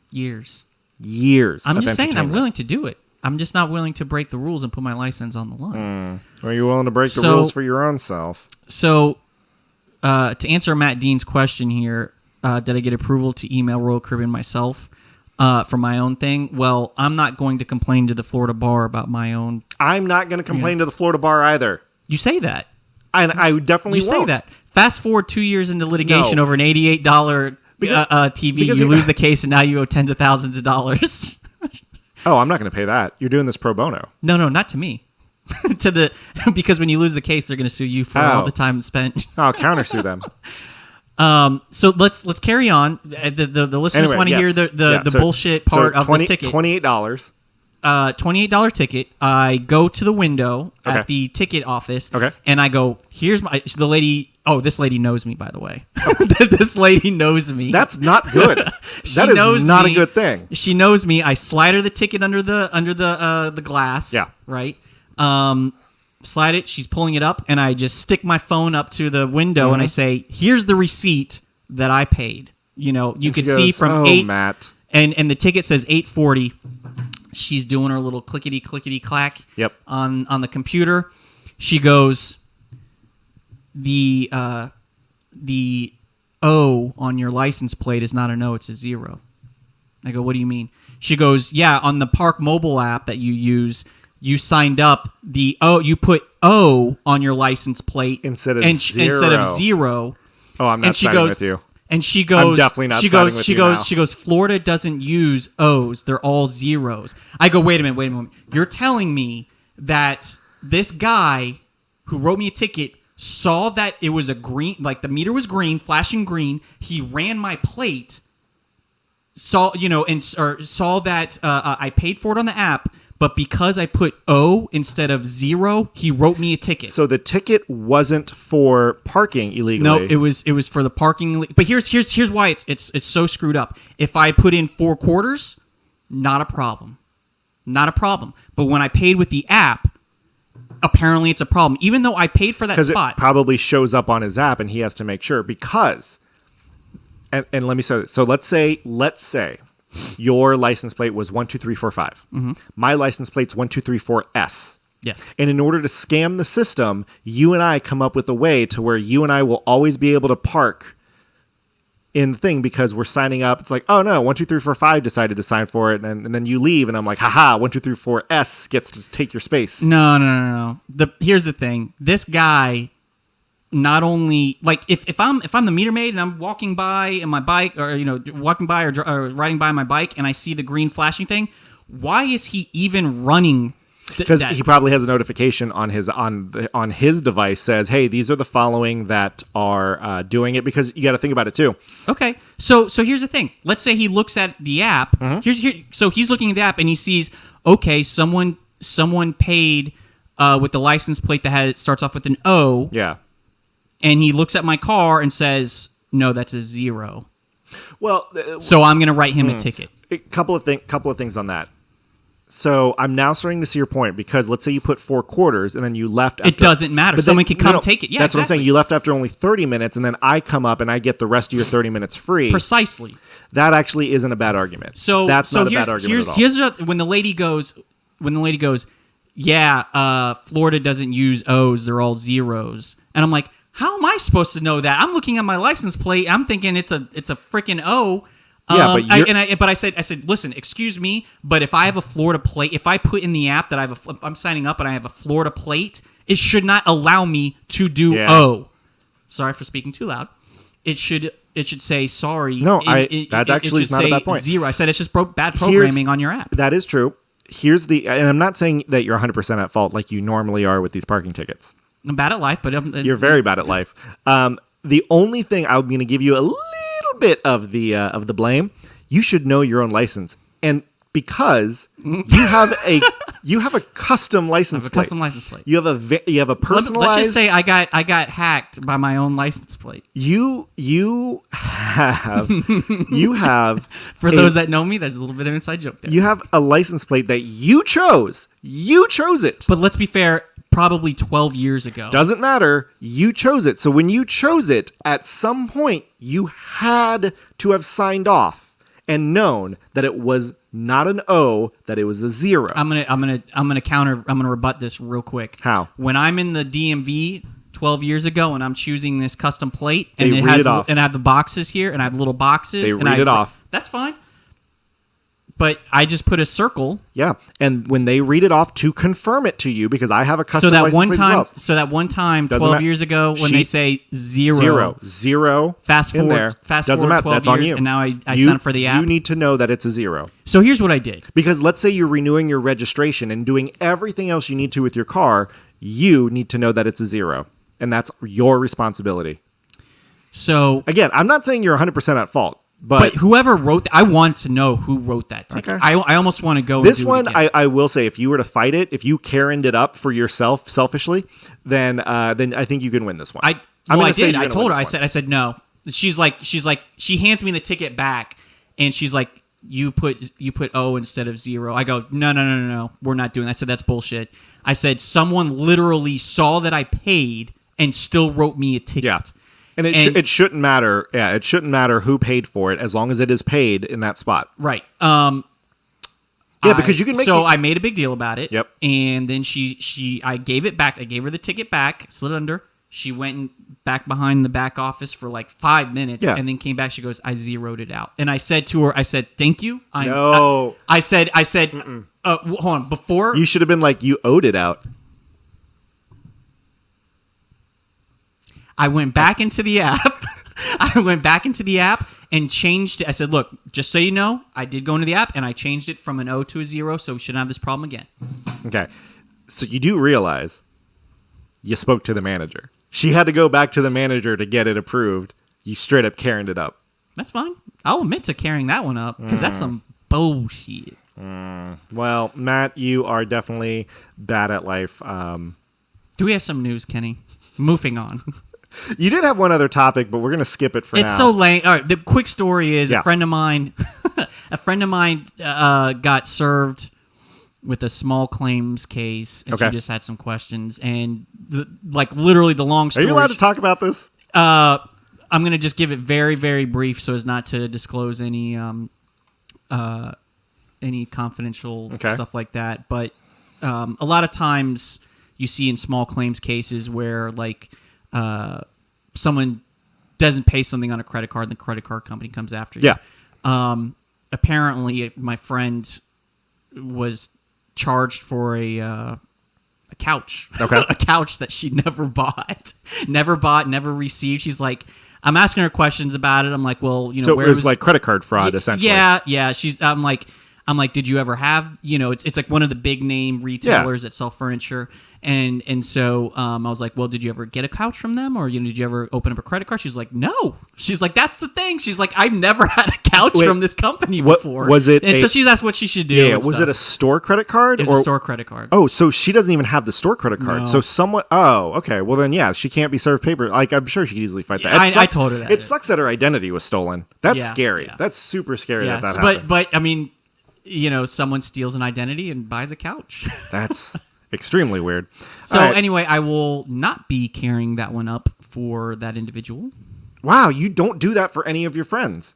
years. Years. I'm of just saying, I'm entertainment. willing to do it. I'm just not willing to break the rules and put my license on the line. Are you willing to break the So- rules for your own self? So, to answer Matt Dean's question here, did I get approval to email Royal Caribbean myself for my own thing? Well, I'm not going to complain to the Florida bar about my own. I'm not going to complain to the Florida bar either. You say that. And I definitely You say won't. that. Fast forward 2 years into litigation No. over an $88 TV. because You you- lose the case, and now you owe tens of thousands of dollars. Oh, I'm not going to pay that. You're doing this pro bono. No, not to me. Because when you lose the case, they're going to sue you for all Oh. the time spent. I'll countersue them. So let's carry on. The listeners Anyway, want to yes. hear the So- bullshit part of this ticket. $28. $28 ticket. I go to the window Okay. at the ticket office. Okay. And I go, here's the lady. Oh, this lady knows me, by the way. This lady knows me. That's not good. That is knows not me. a good thing. She knows me. I slide her the ticket under the glass. Yeah. Right. Slide it. She's pulling it up, and I just stick my phone up to the window, Mm-hmm. and I say, "Here's the receipt that I paid." You And could she see goes, from "Oh, 8, Matt." and the ticket says 8:40. She's doing her little clickety clack. Yep. On the computer, she goes, the O on your license plate is not an O, it's a 0. I go, what do you mean? She goes, yeah, on the Park mobile app that you use, you signed up the O, you put O on your license plate Instead of instead of 0. Oh, I'm not And she siding goes, with you. and she goes, definitely not she siding goes, with she you goes, now. she goes, Florida doesn't use O's. They're all zeros. I go, wait a minute. You're telling me that this guy who wrote me a ticket saw that it was a green, like the meter was green, flashing green. He ran my plate, saw that I paid for it on the app, but because I put O instead of 0, he wrote me a ticket. So the ticket wasn't for parking illegally. No, it was for the parking. But here's why it's so screwed up. If I put in 4 quarters, not a problem. But when I paid with the app, apparently it's a problem. Even though I paid for that because it spot. probably shows up on his app, and he has to make sure because. And let me say this. So let's say your license plate was 12345. Mm-hmm. My license plate's 1234S. Yes. And in order to scam the system, you and I come up with a way to where you and I will always be able to park in the thing because we're signing up. It's like, oh no, 12345 decided to sign for it, and then you leave, and I'm like, haha, 1234S gets to take your space. No. Here's the thing. This guy not only like if I'm the meter maid and I'm walking by in my bike or walking by or riding by my bike and I see the green flashing thing, why is he even running? Because he probably has a notification on his device says, "Hey, these are the following that are doing it." Because you got to think about it too. Okay, so here's the thing. Let's say he looks at the app. So he's looking at the app and he sees, okay, someone paid with the license plate that starts off with an O. Yeah. And he looks at my car and says, "No, that's a 0." Well, So I'm going to write him a ticket. a couple of things on that. So I'm now starting to see your point because let's say you put 4 quarters and then you left. It doesn't matter. But Someone can come take it. Yeah, that's what I'm exactly. saying. You left after only 30 minutes, and then I come up and I get the rest of your 30 minutes free. Precisely. That actually isn't a bad argument. So that's not a bad argument at all. Here's when the lady goes, yeah, Florida doesn't use O's; they're all zeros. And I'm like, How am I supposed to know that? I'm looking at my license plate. I'm thinking it's a freaking O. Yeah, but I said, listen, excuse me, but if I have a Florida plate, if I put in the app that I'm signing up and I have a Florida plate, it should not allow me to do O. Sorry for speaking too loud. It should say sorry. No, that actually is not a bad point. 0. I said it's just bad programming on your app. That is true. And I'm not saying that you're 100% at fault like you normally are with these parking tickets. I'm bad at life, but you're very bad at life. The only thing I'm going to give you a little bit of the blame, you should know your own license, and because you have a custom license plate. Custom license plate. You have a personalized. Let's just say I got hacked by my own license plate. You have For those that know me, there's a little bit of inside joke there. You have a license plate that you chose. You chose it. But let's be fair, probably 12 years ago. Doesn't matter. You chose it. So when you chose it, at some point you had to have signed off and known that it was not an O, that it was a 0. I'm gonna rebut this real quick. How? When I'm in the DMV 12 years ago and I'm choosing this custom plate and I have the boxes here and I have little boxes. They read it off. That's fine. But I just put a circle. Yeah, and when they read it off to confirm it to you, because I have a custom license plate as well. So that one time, 12 years ago, when they say 0. Fast forward 12 years, and now I sign up for the app. You need to know that it's a 0. So here's what I did. Because let's say you're renewing your registration and doing everything else you need to with your car, you need to know that it's a 0, and that's your responsibility. So again, I'm not saying you're 100% at fault. But whoever wrote I want to know who wrote that ticket. Okay. I almost want to go this and do one, it again. I will say, if you were to fight it, if you Karen'd it up for yourself selfishly, then I think you can win this one. I did. I told her. I said no. She's like she hands me the ticket back and she's like, you put O instead of 0. I go, no, we're not doing that. I said, that's bullshit. I said, someone literally saw that I paid and still wrote me a ticket. Yeah. And it shouldn't matter. Yeah, it shouldn't matter who paid for it as long as it is paid in that spot. Right. Because you can make. So I made a big deal about it. Yep. And then I gave it back. I gave her the ticket back. Slid under. She went back behind the back office for like 5 minutes, and then came back. She goes, "I zeroed it out." And I said to her, "I said thank you." I said, hold on. Before you should have been like, you owed it out. I went back into the app. And changed it. I said, look, just so you know, I did go into the app and I changed it from an O to a 0, so we shouldn't have this problem again. Okay. So you do realize you spoke to the manager. She had to go back to the manager to get it approved. You straight up Karen'd it up. That's fine. I'll admit to carrying that one up because that's some bullshit. Well, Matt, you are definitely bad at life. Do we have some news, Kenny? Moving on. You did have one other topic, but we're going to skip it for now. It's so lame. All right, the quick story is a friend of mine got served with a small claims case, and she just had some questions. And literally the long story. Are you allowed to talk about this? I'm going to just give it very, very brief so as not to disclose any confidential stuff like that. But a lot of times you see in small claims cases where someone doesn't pay something on a credit card and the credit card company comes after you. Yeah. Apparently, my friend was charged for a couch. Okay. A couch that she never bought, never received. She's like, I'm asking her questions about it. I'm like, well, so where it was like credit card fraud, essentially. Yeah. I'm like, did you ever have, it's like one of the big name retailers that sell furniture. And so I was like, well, did you ever get a couch from them? Or, did you ever open up a credit card? She's like, no. She's like, that's the thing. She's like, I've never had a couch from this company before. Was it? And so she's asked what she should do. Yeah. Was it a store credit card? It was a store credit card. Oh, so she doesn't even have the store credit card. No. So someone, okay. Well, then, yeah, she can't be served paper. Like, I'm sure she could easily fight that. I told her that. It sucks that her identity was stolen. That's scary. Yeah. That's super scary that happened. But, I mean, someone steals an identity and buys a couch. That's extremely weird. So anyway, I will not be carrying that one up for that individual. Wow, you don't do that for any of your friends.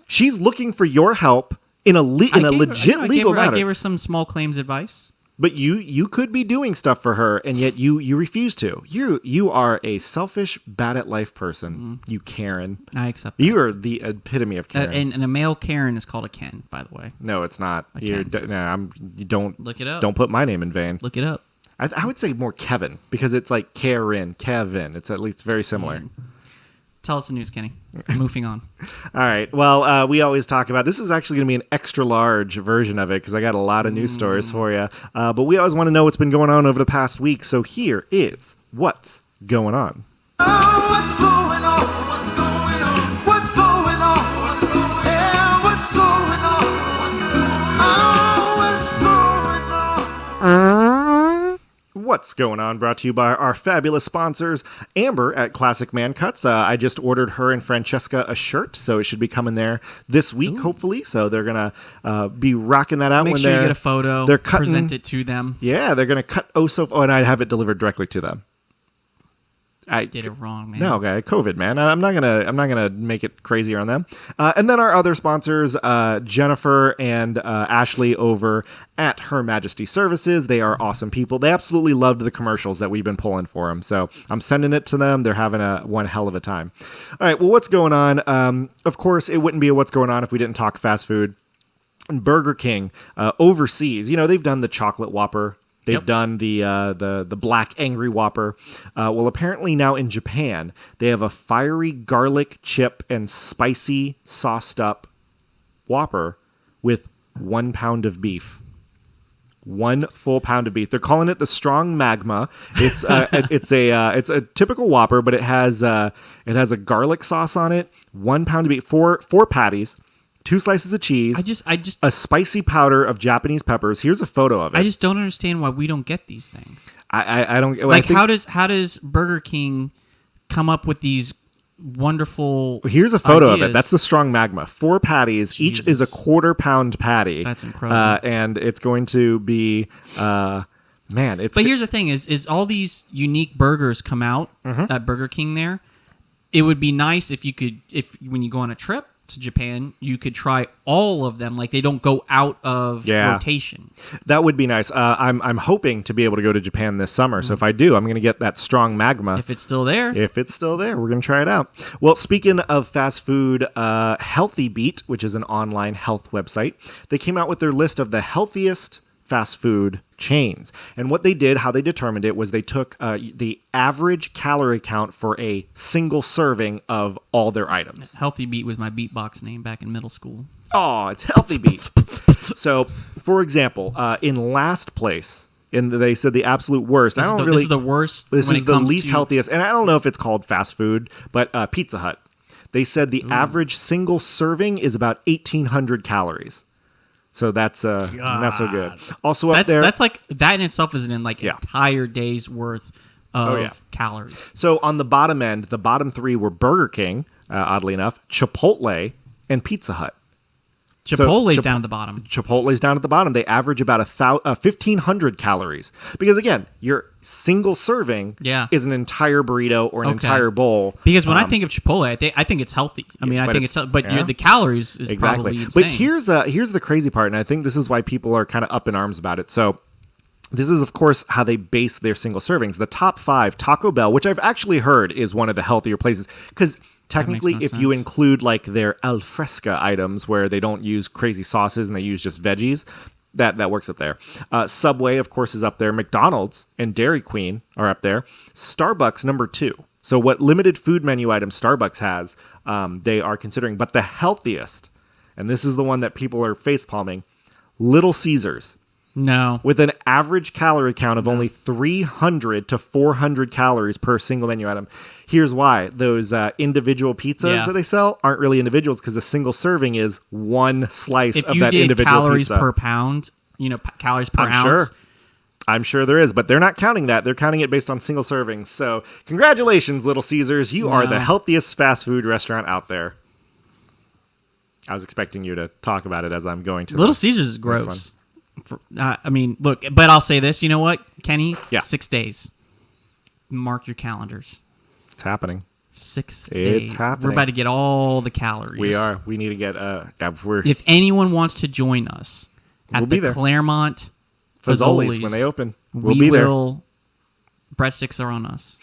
She's looking for your help in a legit legal matter. I gave her some small claims advice. But you could be doing stuff for her, and yet you refuse to. You are a selfish, bad at life person. You Karen. I accept that. You are the epitome of Karen. And a male Karen is called a Ken, by the way. No, it's not. Ken. You don't Look it up. Don't put my name in vain. Look it up. I would say more Kevin because it's like Karen, Kevin. It's at least very similar. Man. Tell us the news, Kenny. Moving on. All right. Well, we always talk about this is actually going to be an extra large version of it because I got a lot of news stories for you. But we always want to know what's been going on over the past week. So here is what's going on. Oh, what's going on? What's going on? What's going on? What's going on? Yeah, what's going on? What's going on? Oh, what's going on? What's going on? Brought to you by our fabulous sponsors, Amber at Classic Man Cuts. I just ordered her and Francesca a shirt, so it should be coming there this week, hopefully. So they're gonna be rocking that out. Make when sure you they're get a photo. They're cutting, present it to them. Yeah, they're gonna cut and I have it delivered directly to them. I Did it wrong, man. No, okay, COVID, man. I'm not gonna make it crazier on them. And then our other sponsors, Jennifer and Ashley over at Her Majesty Services. They are awesome people. They absolutely loved the commercials that we've been pulling for them. So I'm sending it to them. They're having one hell of a time. All right, well, what's going on? Of course, it wouldn't be a what's going on if we didn't talk fast food. And Burger King overseas, they've done the chocolate Whopper. They've done the Black Angry Whopper. Well, apparently now in Japan, they have a fiery garlic chip and spicy sauced up Whopper with 1 pound of beef. 1 full pound of beef. They're calling it the Strong Magma. It's it's a typical Whopper, but it has a garlic sauce on it. 1 pound of beef. Four patties. 2 slices of cheese. I just a spicy powder of Japanese peppers. Here's a photo of it. I just don't understand why we don't get these things. I don't like. How does Burger King come up with these wonderful? Here's a photo ideas? of it. That's the Strong Magma. 4 patties. Jesus. Each is a 1/4 pound patty. That's incredible. And it's going to be man. But here's the thing: is all these unique burgers come out at Burger King there? It would be nice if when you go on a trip to Japan, you could try all of them. Like they don't go out of rotation. That would be nice. I'm hoping to be able to go to Japan this summer. So if I do, I'm going to get that Strong Magma. If it's still there. If it's still there, we're going to try it out. Well, speaking of fast food, Healthy Beat, which is an online health website, they came out with their list of the healthiest fast food chains. And what they did, how they determined it, was they took the average calorie count for a single serving of all their items. Healthy Beat was my beatbox name back in middle school. Oh, it's Healthy Beat. So, for example, in last place, they said the absolute worst. This is the worst. This is the least healthiest. And I don't know if it's called fast food, but Pizza Hut. They said the average single serving is about 1,800 calories. So that's not so good. Also up there, that's like that in itself is an entire day's worth of calories. So on the bottom end, the bottom 3 were Burger King, oddly enough, Chipotle, and Pizza Hut. Chipotle's down at the bottom. Chipotle's down at the bottom. They average about 1,500 calories because again, your single serving is an entire burrito or an entire bowl. Because when I think of Chipotle, I think it's healthy. I mean, I think it's the calories is probably insane. But here's the crazy part, and I think this is why people are kind of up in arms about it. So this is, of course, how they base their single servings. The top 5, Taco Bell, which I've actually heard is one of the healthier places because technically, if you include like their al fresca items where they don't use crazy sauces and they use just veggies, that works up there. Subway, of course, is up there. McDonald's and Dairy Queen are up there. Starbucks, number 2. So what limited food menu items Starbucks has, they are considering. But the healthiest, and this is the one that people are facepalming, Little Caesars. No. With an average calorie count of only 300 to 400 calories per single menu item. Here's why. Those individual pizzas that they sell aren't really individuals because a single serving is 1 slice of that individual pizza. If you did calories per pound, calories per ounce. I'm sure there is, but they're not counting that. They're counting it based on single servings. So congratulations, Little Caesars. You are the healthiest fast food restaurant out there. I was expecting you to talk about it as I'm going to. Little Caesars is gross. I mean, look, but I'll say this. You know what, Kenny? Yeah. 6 days. Mark your calendars. It's happening. 6 days. It's happening. We're about to get all the calories. We are. We need to get... if anyone wants to join us at the Claremont Fazoli's when they open. We'll we be there. will. Breadsticks are on us.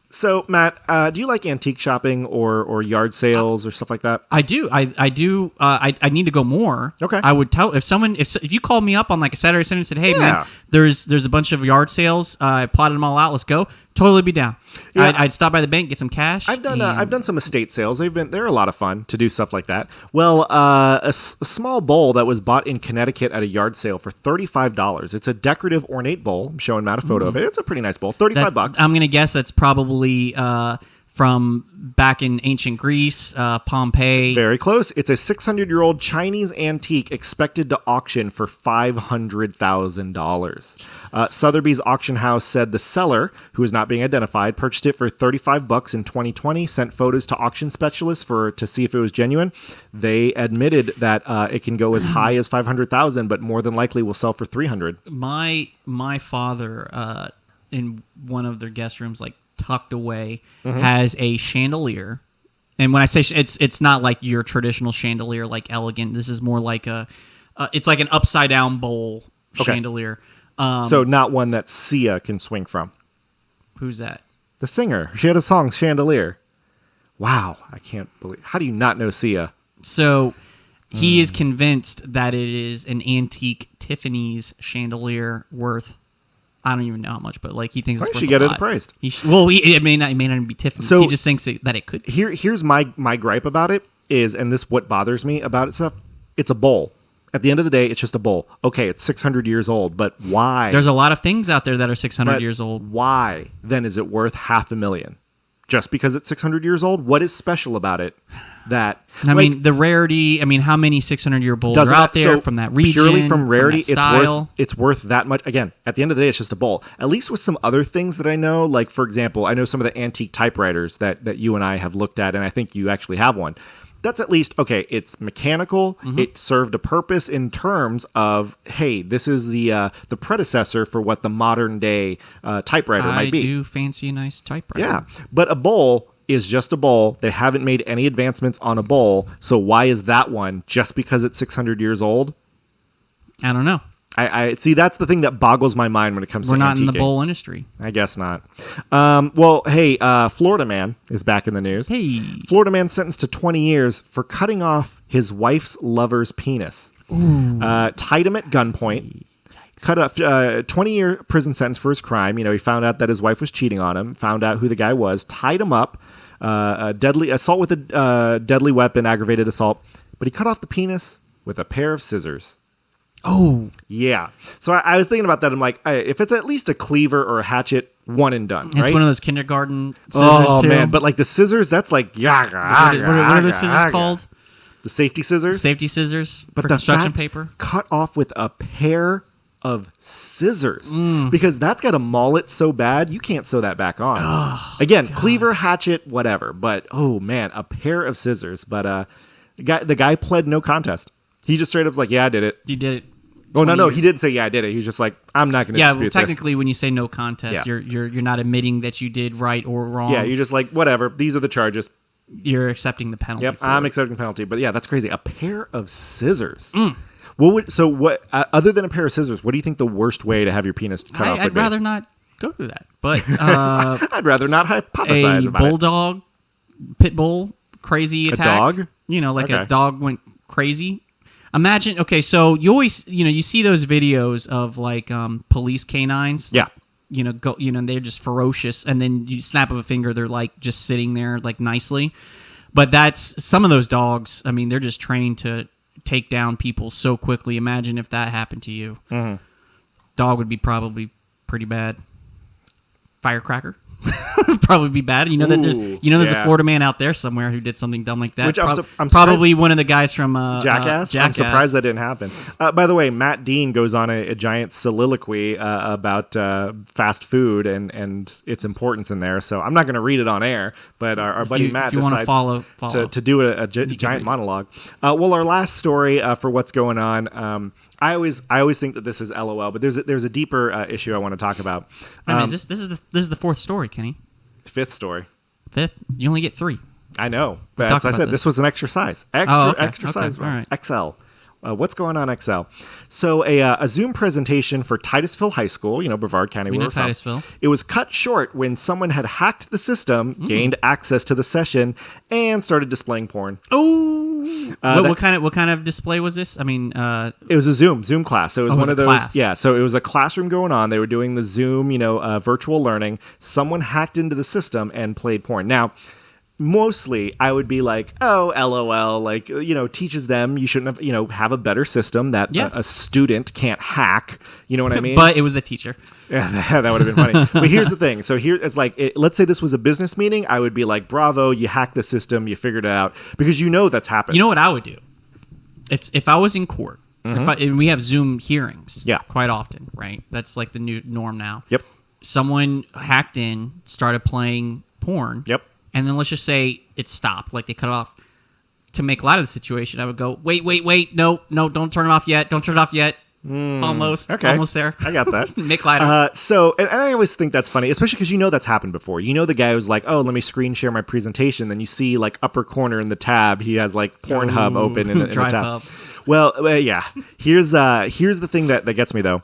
So, Matt, do you like antique shopping or yard sales or stuff like that? I do. I do. I need to go more. Okay. I would tell if you called me up on like a Saturday and said, "Hey, Yeah. man, there's a bunch of yard sales. I plotted them all out. Let's go." Totally be down. Yeah. I'd stop by the bank, get some cash. I've done and- some estate sales. They're a lot of fun to do stuff like that. Well, a small bowl that was bought in Connecticut at a yard sale for $35. It's a decorative ornate bowl. I'm showing Matt a photo of it. It's a pretty nice bowl. $35. I'm gonna guess that's probably from back in ancient Greece, Pompeii. Very close. It's a 600-year-old Chinese antique expected to auction for $500,000. Sotheby's auction house said the seller, who is not being identified, purchased it for $35 in 2020, sent photos to auction specialists to see if it was genuine. They admitted that it can go as high as $500,000, but more than likely will sell for $300,000. My father, in one of their guest rooms, like tucked away, has a chandelier. And when I say it's not like your traditional chandelier, like elegant. This is more like it's like an upside down bowl chandelier. So not one that Sia can swing from. Who's that? The singer. She had a song, Chandelier. Wow. I can't believe. How do you not know Sia? So he is convinced that it is an antique Tiffany's chandelier worth, I don't even know how much, but like he thinks Why it's worth should a get it lot. appraised? It may not even be Tiffany's. So- He just thinks that it could be. Here's my gripe about it is, and this what bothers me about it stuff. It's a bowl. At the end of the day, it's just a bowl. Okay, it's 600 years old, but why? There's a lot of things out there that are 600 But years old. Why then is it worth $500,000? Just because it's 600 years old? What is special about it? That I mean, the rarity. I mean, how many 600-year bowls are doesn't out that- there so from that region? Purely from rarity, that style? it's worth that much. Again, at the end of the day, it's just a bowl. At least with some other things that I know, like for example, I know some of the antique typewriters that you and I have looked at, and I think you actually have one. That's at least okay. It's mechanical. Mm-hmm. It served a purpose in terms of, hey, this is the predecessor for what the modern day typewriter I might be. do fancy a nice typewriter. Yeah, but a bowl is just a bowl. They haven't made any advancements on a bowl, so why is that one just because it's 600 years old? I don't know. I see. That's the thing that boggles my mind when it comes We're to not in the antiquing. bowl industry. I guess not. Well, hey, Florida man is back in the news. Hey. Florida man sentenced to 20 years for cutting off his wife's lover's penis. Tied him at gunpoint. Cut a 20-year prison sentence for his crime. You know, he found out that his wife was cheating on him. Found out who the guy was. Tied him up. A deadly assault with a deadly weapon, aggravated assault. But he cut off the penis with a pair of scissors. Oh, Yeah. So I was thinking about that. I'm like, if it's at least a cleaver or a hatchet, one and done, it's right? one of those kindergarten scissors Oh too. man, but like the scissors, that's like what are those scissors called? The safety scissors. Safety scissors for the construction fact paper. cut off with a pair of scissors Mm. because that's got to maul it so bad you can't sew that back on. Again, cleaver, hatchet, whatever. But oh man, a pair of scissors. But the guy pled no contest. He just straight up was like, "Yeah, I did it." You did it. Oh no, 20 he didn't say, "Yeah, I did it." He was just like, "I'm not going to Yeah, dispute well, technically, when you say no contest, Yeah. you're not admitting that you did right or wrong. this." Yeah, you're just like, "Whatever. These are the charges." You're accepting the penalty. Yep, for I'm it. accepting the penalty. But yeah, that's crazy. A pair of scissors. Mm. What other than a pair of scissors, what do you think the worst way to have your penis cut off would I'd be? rather not go through that. But I'd rather not hypothesize a about it. bulldog, pit bull, crazy attack. dog? You know, like Okay. a dog went crazy. Imagine. Okay, so you always, you see those videos of like police canines. Yeah. They're just ferocious, and then you snap of a finger, they're like just sitting there like nicely. But that's some of those dogs. I mean, they're just trained to take down people so quickly. Imagine if that happened to you. Mm-hmm. Dog would be probably pretty bad. Firecracker would probably be bad. You know that there's Ooh, there's yeah. a Florida man out there somewhere who did something dumb like that. Which I'm surprised- probably one of the guys from Jackass? I'm surprised that didn't happen. By the way, Matt Dean goes on a giant soliloquy about fast food and its importance in there. So I'm not going to read it on air, but our buddy Matt if you wanna decides follow. to do a giant monologue. Well, our last story for what's going on. I always think that this is LOL, but there's a deeper issue I want to talk about. I mean, this is the fourth story, Kenny. Fifth story. Fifth? You only get 3. I know. But talked as I about said, this. this was an exercise. Oh, okay. Exercise. Okay, all right. XL. What's going on, XL? So a Zoom presentation for Titusville High School, Brevard County. We where know we're from. Titusville. It was cut short when someone had hacked the system, gained access to the session, and started displaying porn. Oh, what kind of display was this? I mean, it was a Zoom class. So it was one of those. Class. Yeah. So it was a classroom going on. They were doing the Zoom, virtual learning. Someone hacked into the system and played porn. Now, mostly I would be like, oh, LOL, like, teaches them you shouldn't have a better system that a student can't hack. You know what I mean? But it was the teacher. Yeah, that would have been funny. But here's the thing. So here it's like, let's say this was a business meeting. I would be like, bravo, you hacked the system. You figured it out because that's happened. You know what I would do? If I was in court, and we have Zoom hearings quite often, right? That's like the new norm now. Yep. Someone hacked in, started playing porn. Yep. And then let's just say it stopped, like they cut it off. To make light of the situation, I would go, wait, no, don't turn it off yet. Don't turn it off yet. Almost there. I got that. Make light of it. So, and I always think that's funny, especially because that's happened before. The guy who's like, oh, let me screen share my presentation. Then you see like upper corner in the tab, he has like Pornhub open in the tab. Up. Well, yeah. Here's the thing that gets me though.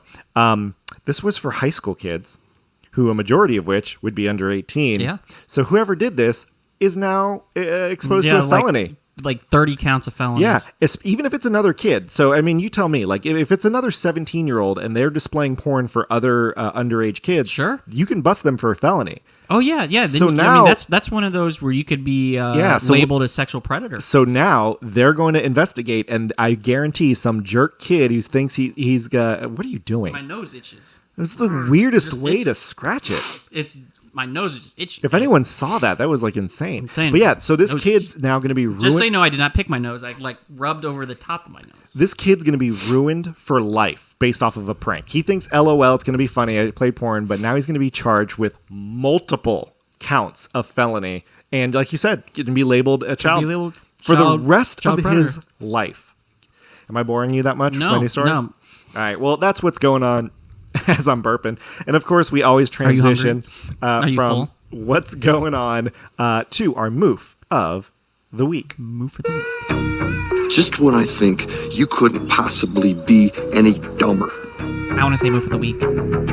This was for high school kids, who a majority of which would be under 18. Yeah. So whoever did this is now exposed to a felony. Like 30 counts of felonies. Yeah, even if it's another kid. So, I mean, you tell me, like, if it's another 17-year-old and they're displaying porn for other underage kids, sure, you can bust them for a felony. Oh, yeah. So now, that's one of those where you could be labeled as sexual predator. So now they're going to investigate, and I guarantee some jerk kid who thinks he's got... What are you doing? My nose itches. It's the weirdest way to scratch it. My nose is just itchy. If anyone saw that was like insane. But yeah, so this kid's now going to be ruined. Just so you know, I did not pick my nose. I like rubbed over the top of my nose. This kid's going to be ruined for life based off of a prank. He thinks, LOL, it's going to be funny. I played porn, but now he's going to be charged with multiple counts of felony. And like you said, going to be labeled a child for the rest of his life. Am I boring you that much? No. No. All right. Well, that's what's going on. As I'm burping. And of course, we always transition from full? what's going on to our moof of the week. Moof of the week. Just when I think you couldn't possibly be any dumber. I want to say moof of the week.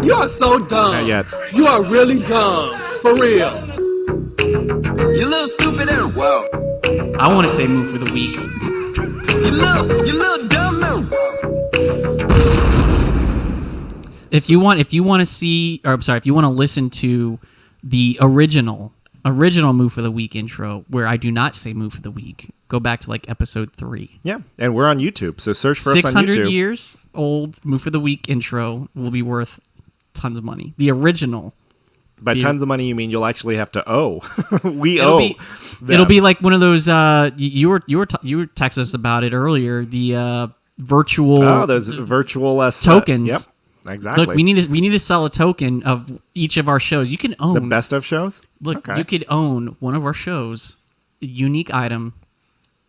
You are so dumb. Not yet. You are really dumb. For real. You little stupid and wow. I want to say moof of the week. You little dumb man. If you want to see, or I'm sorry, if you want to listen to the original Moof of the Week intro, where I do not say Moof of the Week, go back to like episode 3. Yeah, and we're on YouTube, so search for us on YouTube. 600 years old Moof of the Week intro will be worth tons of money. The original. By tons of money, you mean you'll actually have to owe. It'll be like one of those. You were texting us about it earlier. The virtual. Oh, those virtual tokens. Yep. Exactly. Look, we need to sell a token of each of our shows. You can own the best of shows. Look, You could own one of our shows, a unique item,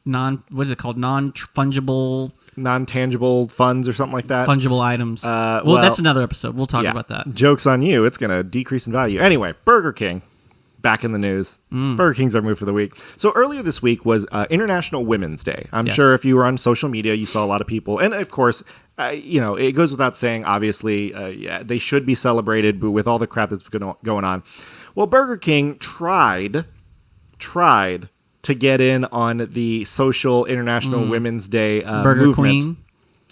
what is it called? Non-fungible, non-tangible funds or something like that. Fungible items. Well, that's another episode. We'll talk about that. Joke's on you. It's going to decrease in value. Anyway, Burger King. Back in the news. Burger King's our move for the week. So earlier this week was International Women's Day. I'm sure if you were on social media, you saw a lot of people. And of course, it goes without saying, obviously, they should be celebrated, but with all the crap that's going on. Well, Burger King tried to get in on the social International Women's Day Burger movement. Queen?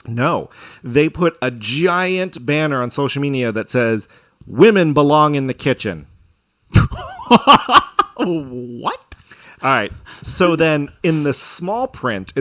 No. They put a giant banner on social media that says, "Women belong in the kitchen." What? All right. So then in the small print,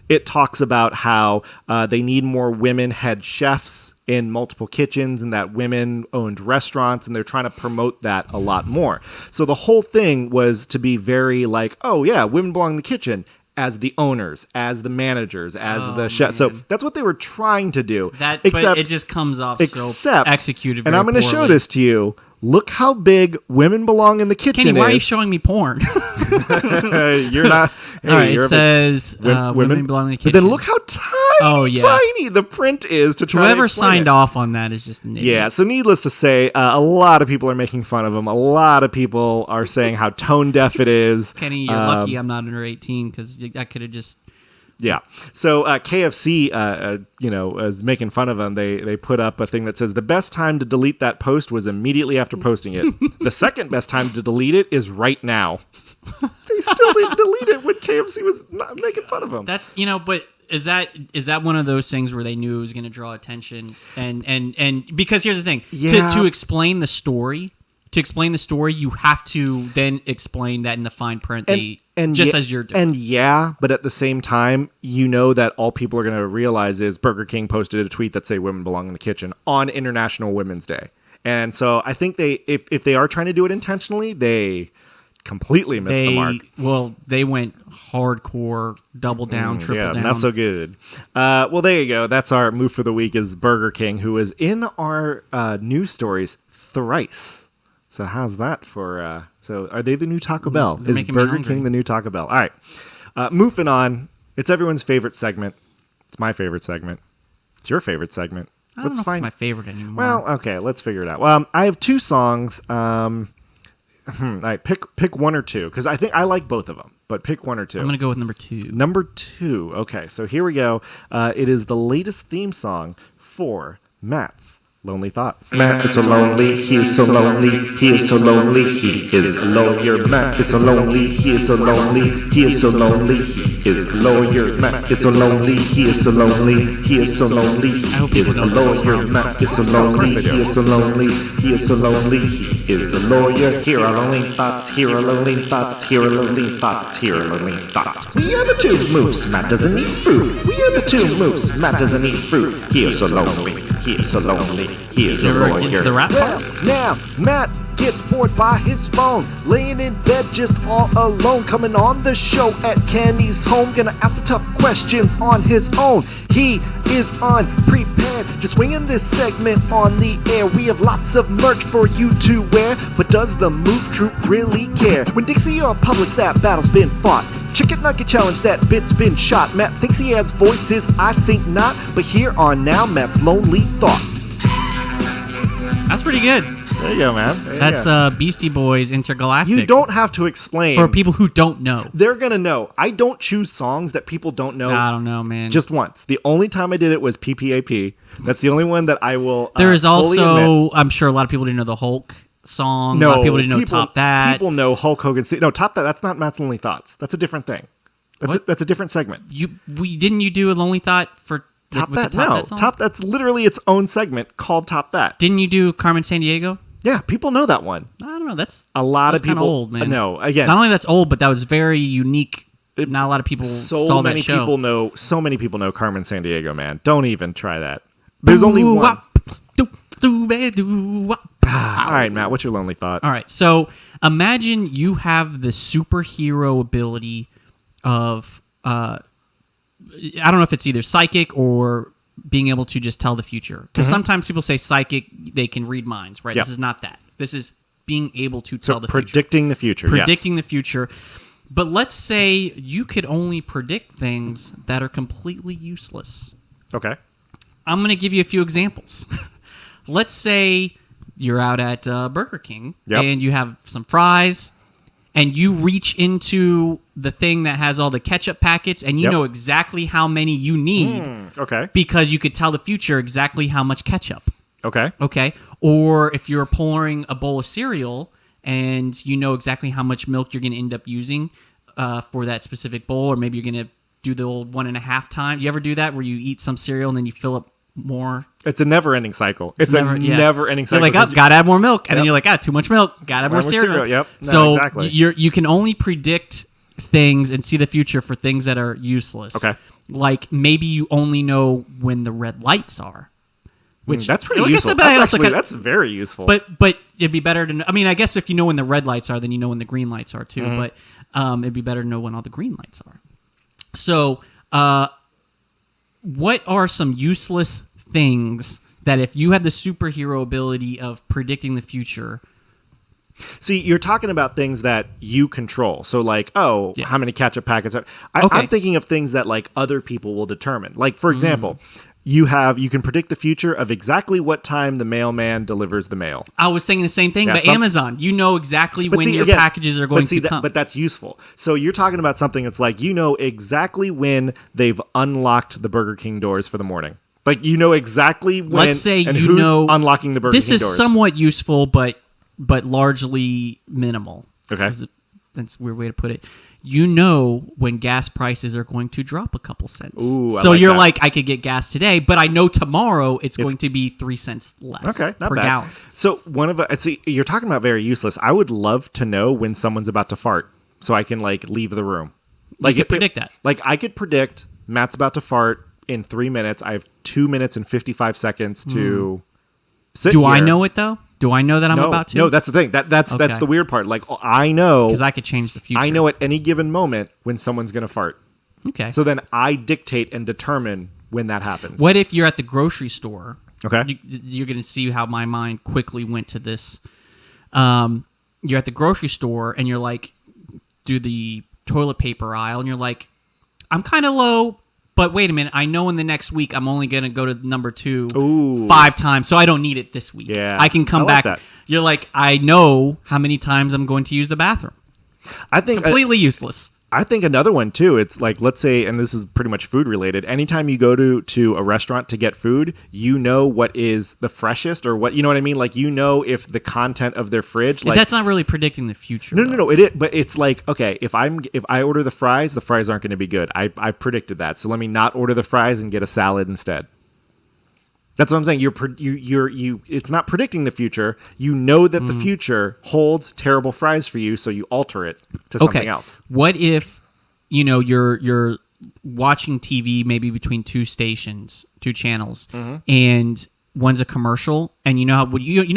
it talks about how they need more women head chefs in multiple kitchens and that women owned restaurants, and they're trying to promote that a lot more. So the whole thing was to be very like, oh yeah, women belong in the kitchen as the owners, as the managers, as the chefs. So that's what they were trying to do. But it just comes off so executed very And I'm going to show this to you. Look how big Women Belong in the Kitchen Kenny, is. why are you showing me porn? You're not. Hey, all right, it says women belong in the kitchen. But then look how tiny the print is to try Whoever to explain signed it. off on that is just an idiot. Yeah, so needless to say, a lot of people are making fun of him. A lot of people are saying how tone deaf it is. Kenny, you're lucky I'm not under 18 because I could have just Yeah. So KFC, is making fun of them. They put up a thing that says the best time to delete that post was immediately after posting it. The second best time to delete it is right now. They still didn't delete it when KFC was not making fun of them. That's but is that one of those things where they knew it was going to draw attention and because here's the thing, to explain the story. To explain the story, you have to then explain that in the fine print, as you're doing. And but at the same time, you know that all people are going to realize is Burger King posted a tweet that say women belong in the kitchen on International Women's Day. And so I think if they are trying to do it intentionally, they completely missed the mark. Well, they went hardcore, double down, triple down. Not so good. Well, there you go. That's our move for the week is Burger King, who is in our news stories thrice. So how's that for... so are they the new Taco Bell? Is Burger King the new Taco Bell? All right. Moving on. It's everyone's favorite segment. It's my favorite segment. It's your favorite segment. I don't know if it's my favorite anymore. Well, okay. Let's figure it out. Well, I have two songs. All right. Pick one or two. Because I think I like both of them. But pick one or two. I'm going to go with number two. Number two. Okay. So here we go. It is the latest theme song for Matt's Lonely Thoughts. Matt is so lonely, he is so lonely, he is so lonely, he is a lawyer. Matt is so lonely, he is so lonely, he is so lonely, he is a lawyer. Matt is so lonely, he is so lonely, he is so lonely, he is a lawyer. Matt is so lonely, he is so lonely, he is so lonely, he is a lawyer. Here are lonely thoughts, here are lonely thoughts, here are lonely thoughts, here are lonely thoughts. We are the two Moofs, Matt doesn't eat fruit. We are the two Moofs, Matt doesn't eat fruit. He is so lonely, he is so lonely. He is a lawyer. Into the rap part? Now, Matt gets bored by his phone, laying in bed just all alone, coming on the show at Kenny's home, gonna ask the tough questions on his own. He is unprepared, just winging this segment on the air. We have lots of merch for you to wear, but does the Move Troop really care? When Dixie or Publix, that battle's been fought. Chicken Nugget Challenge, that bit's been shot. Matt thinks he has voices, I think not, but here are now Matt's Lonely Thoughts. That's pretty good. There you go, man. That's Beastie Boys Intergalactic. You don't have to explain. For people who don't know. They're going to know. I don't choose songs that people don't know. I don't know, man. Just once. The only time I did it was PPAP. That's the only one that I will There is also, admit. I'm sure a lot of people didn't know the Hulk song. No, a lot of people didn't know Top That. People know Hulk Hogan. No, Top That. That's not Matt's Lonely Thoughts. That's a different thing. That's a different segment. Didn't you do a Lonely Thought for Top That? That song? That's literally its own segment called Top That. Didn't you do Carmen Sandiego? Yeah, people know that one. I don't know. That's a lot of people. Kind of old, man. No, again, not only that's old, but that was very unique. Not a lot of people saw that show. So many people know Carmen Sandiego, man. Don't even try that. There's only one. All right, Matt, what's your lonely thought? All right, so imagine you have the superhero ability of I don't know if it's either psychic or being able to just tell the future. Because sometimes people say psychic, they can read minds, right? Yep. This is not that. This is being able to tell the future. Predicting the future, Predicting the future. But let's say you could only predict things that are completely useless. Okay. I'm going to give you a few examples. Let's say you're out at Burger King and you have some fries and you reach into the thing that has all the ketchup packets and you know exactly how many you need. Okay. Because you could tell the future exactly how much ketchup. Okay. Okay. Or if you're pouring a bowl of cereal and you know exactly how much milk you're going to end up using for that specific bowl, or maybe you're going to do the old 1.5 time. You ever do that where you eat some cereal and then you fill up more? It's a never-ending cycle. It's a never-ending cycle. You're like, oh, gotta add more milk, and then you're like, too much milk. Gotta add more cereal. Yep. No, so exactly. you can only predict things and see the future for things that are useless. Okay. Like maybe you only know when the red lights are. Which that's pretty useful. That's very useful. But it'd be better to know. I mean, I guess if you know when the red lights are, then you know when the green lights are too. But it'd be better to know when all the green lights are. So, what are some useless things that if you had the superhero ability of predicting the future? See, you're talking about things that you control. So like, how many ketchup packets are... I'm thinking of things that like other people will determine. Like, for example, you can predict the future of exactly what time the mailman delivers the mail. I was thinking the same thing, Yeah, but Amazon, you know exactly But when see, your again, packages are going to come. But that's useful. So you're talking about something that's like, you know exactly when they've unlocked the Burger King doors for the morning. Like, you know exactly when. Let's say and you who's know unlocking the Burger King doors. This is somewhat useful, but largely minimal. Okay. That's a weird way to put it. You know when gas prices are going to drop a couple cents. Ooh, I so like you're that. like, I could get gas today, but I know tomorrow it's going to be 3 cents less Okay, not per bad. gallon. So you're talking about very useless. I would love to know when someone's about to fart, so I can like leave the room. Like could predict that. Like I could predict Matt's about to fart in 3 minutes. I have 2 minutes and 55 seconds to sit. Do I here. know it though? Do I know that I'm about to? No, that's the thing. That's Okay. the weird part. Like I know Because I could change the future. I know at any given moment when someone's gonna fart. Okay. So then I dictate and determine when that happens. What if you're at the grocery store? Okay. You're going to see how my mind quickly went to this. You're at the grocery store and you're like, do the toilet paper aisle, and you're like, I'm kind of low, but wait a minute. I know in the next week I'm only going to go to number 2 Ooh. 5 times, so I don't need it this week. Yeah, I can come I like back. that. You're like, I know how many times I'm going to use the bathroom. I think Completely useless. I think another one too. It's like, let's say, and this is pretty much food related. Anytime you go to a restaurant to get food, you know what is the freshest, or what, you know what I mean. Like, you know, if the content of their fridge, like, That's not really predicting the future. no. It is, but it's like, okay, if I order the fries aren't going to be good. I predicted that, so let me not order the fries and get a salad instead. That's what I'm saying. It's not predicting the future. You know that the future holds terrible fries for you, so you alter it to something else. What if, you're watching TV maybe between 2 stations, 2 channels, and one's a commercial, and you know how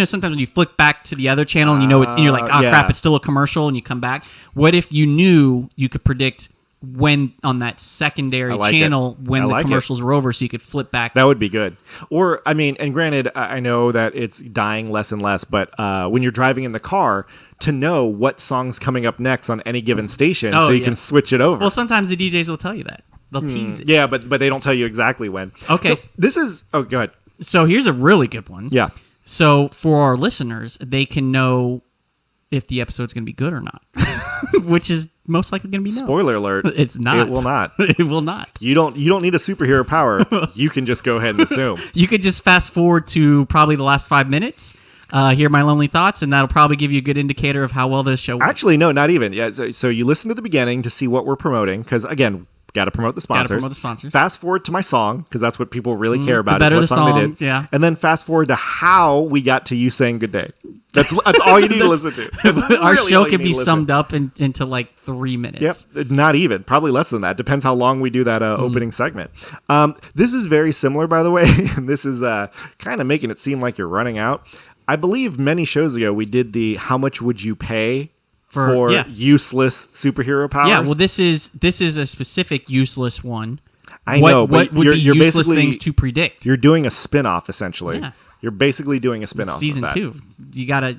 sometimes when you flick back to the other channel and and you're like, oh yeah. crap, it's still a commercial, and you come back. What if you knew you could predict when on that secondary channel when the commercials were over, so you could flip back? That would be good. Or, I mean, and granted, I know that it's dying less and less, but when you're driving in the car, to know what song's coming up next on any given station, so you can switch it over. Well, sometimes the DJs will tell you that. They'll tease it. Yeah, but they don't tell you exactly when. Okay. So this is... Oh, go ahead. So here's a really good one. Yeah. So for our listeners, they can know if the episode's going to be good or not, which is most likely going to be no. Spoiler alert. It's not. It will not. It will not. You don't need a superhero power. You can just go ahead and assume. You could just fast forward to probably the last 5 minutes, hear my lonely thoughts, and that'll probably give you a good indicator of how well this show went. Actually, no, not even. Yeah. So you listen to the beginning to see what we're promoting, because again, got to promote the sponsors. Fast forward to my song, because that's what people really care about. The better is what the song they song, did. yeah. And then fast forward to how we got to you saying good day. That's all you need to listen to. That's Our really show all you can need be to listen. summed up into like 3 minutes. Yep, not even. Probably less than that. Depends how long we do that opening segment. This is very similar, by the way. And this is kind of making it seem like you're running out. I believe many shows ago we did the how much would you pay for useless superhero powers. Yeah, well, this is a specific useless one. I know, but what would be you're useless basically- things to predict? You're doing a spin-off, essentially. Yeah. You're basically doing a spin-off. Season of that. 2. You gotta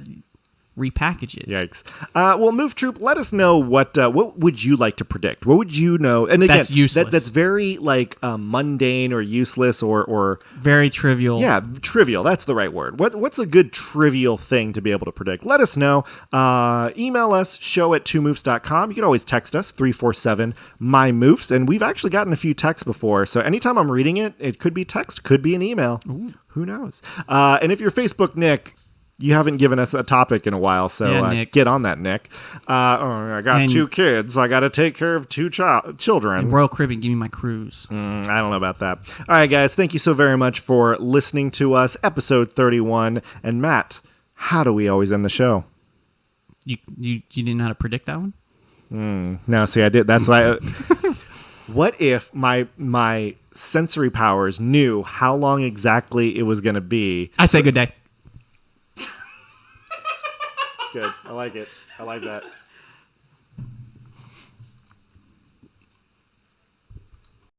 repackage it. Yikes. Well, Move Troop, let us know what would you like to predict? What would you know? And again, That's useless. That's very like mundane or useless or Very trivial. yeah, trivial. That's the right word. What's a good trivial thing to be able to predict? Let us know. Email us, show@2moofs.com. You can always text us, 347-MY-MOOFS. And we've actually gotten a few texts before. So anytime I'm reading it, it could be text, could be an email. Ooh. Who knows? And if you're Facebook Nick, you haven't given us a topic in a while, so Nick. get on that, Nick. I got 2 kids. I got to take care of 2 children. And Royal Caribbean, give me my cruise. I don't know about that. All right, guys. Thank you so very much for listening to us. Episode 31. And Matt, how do we always end the show? You didn't know how to predict that one? No, see, I did. That's why. What if my sensory powers knew how long exactly it was going to be? I say good day. Good. I like it. I like that.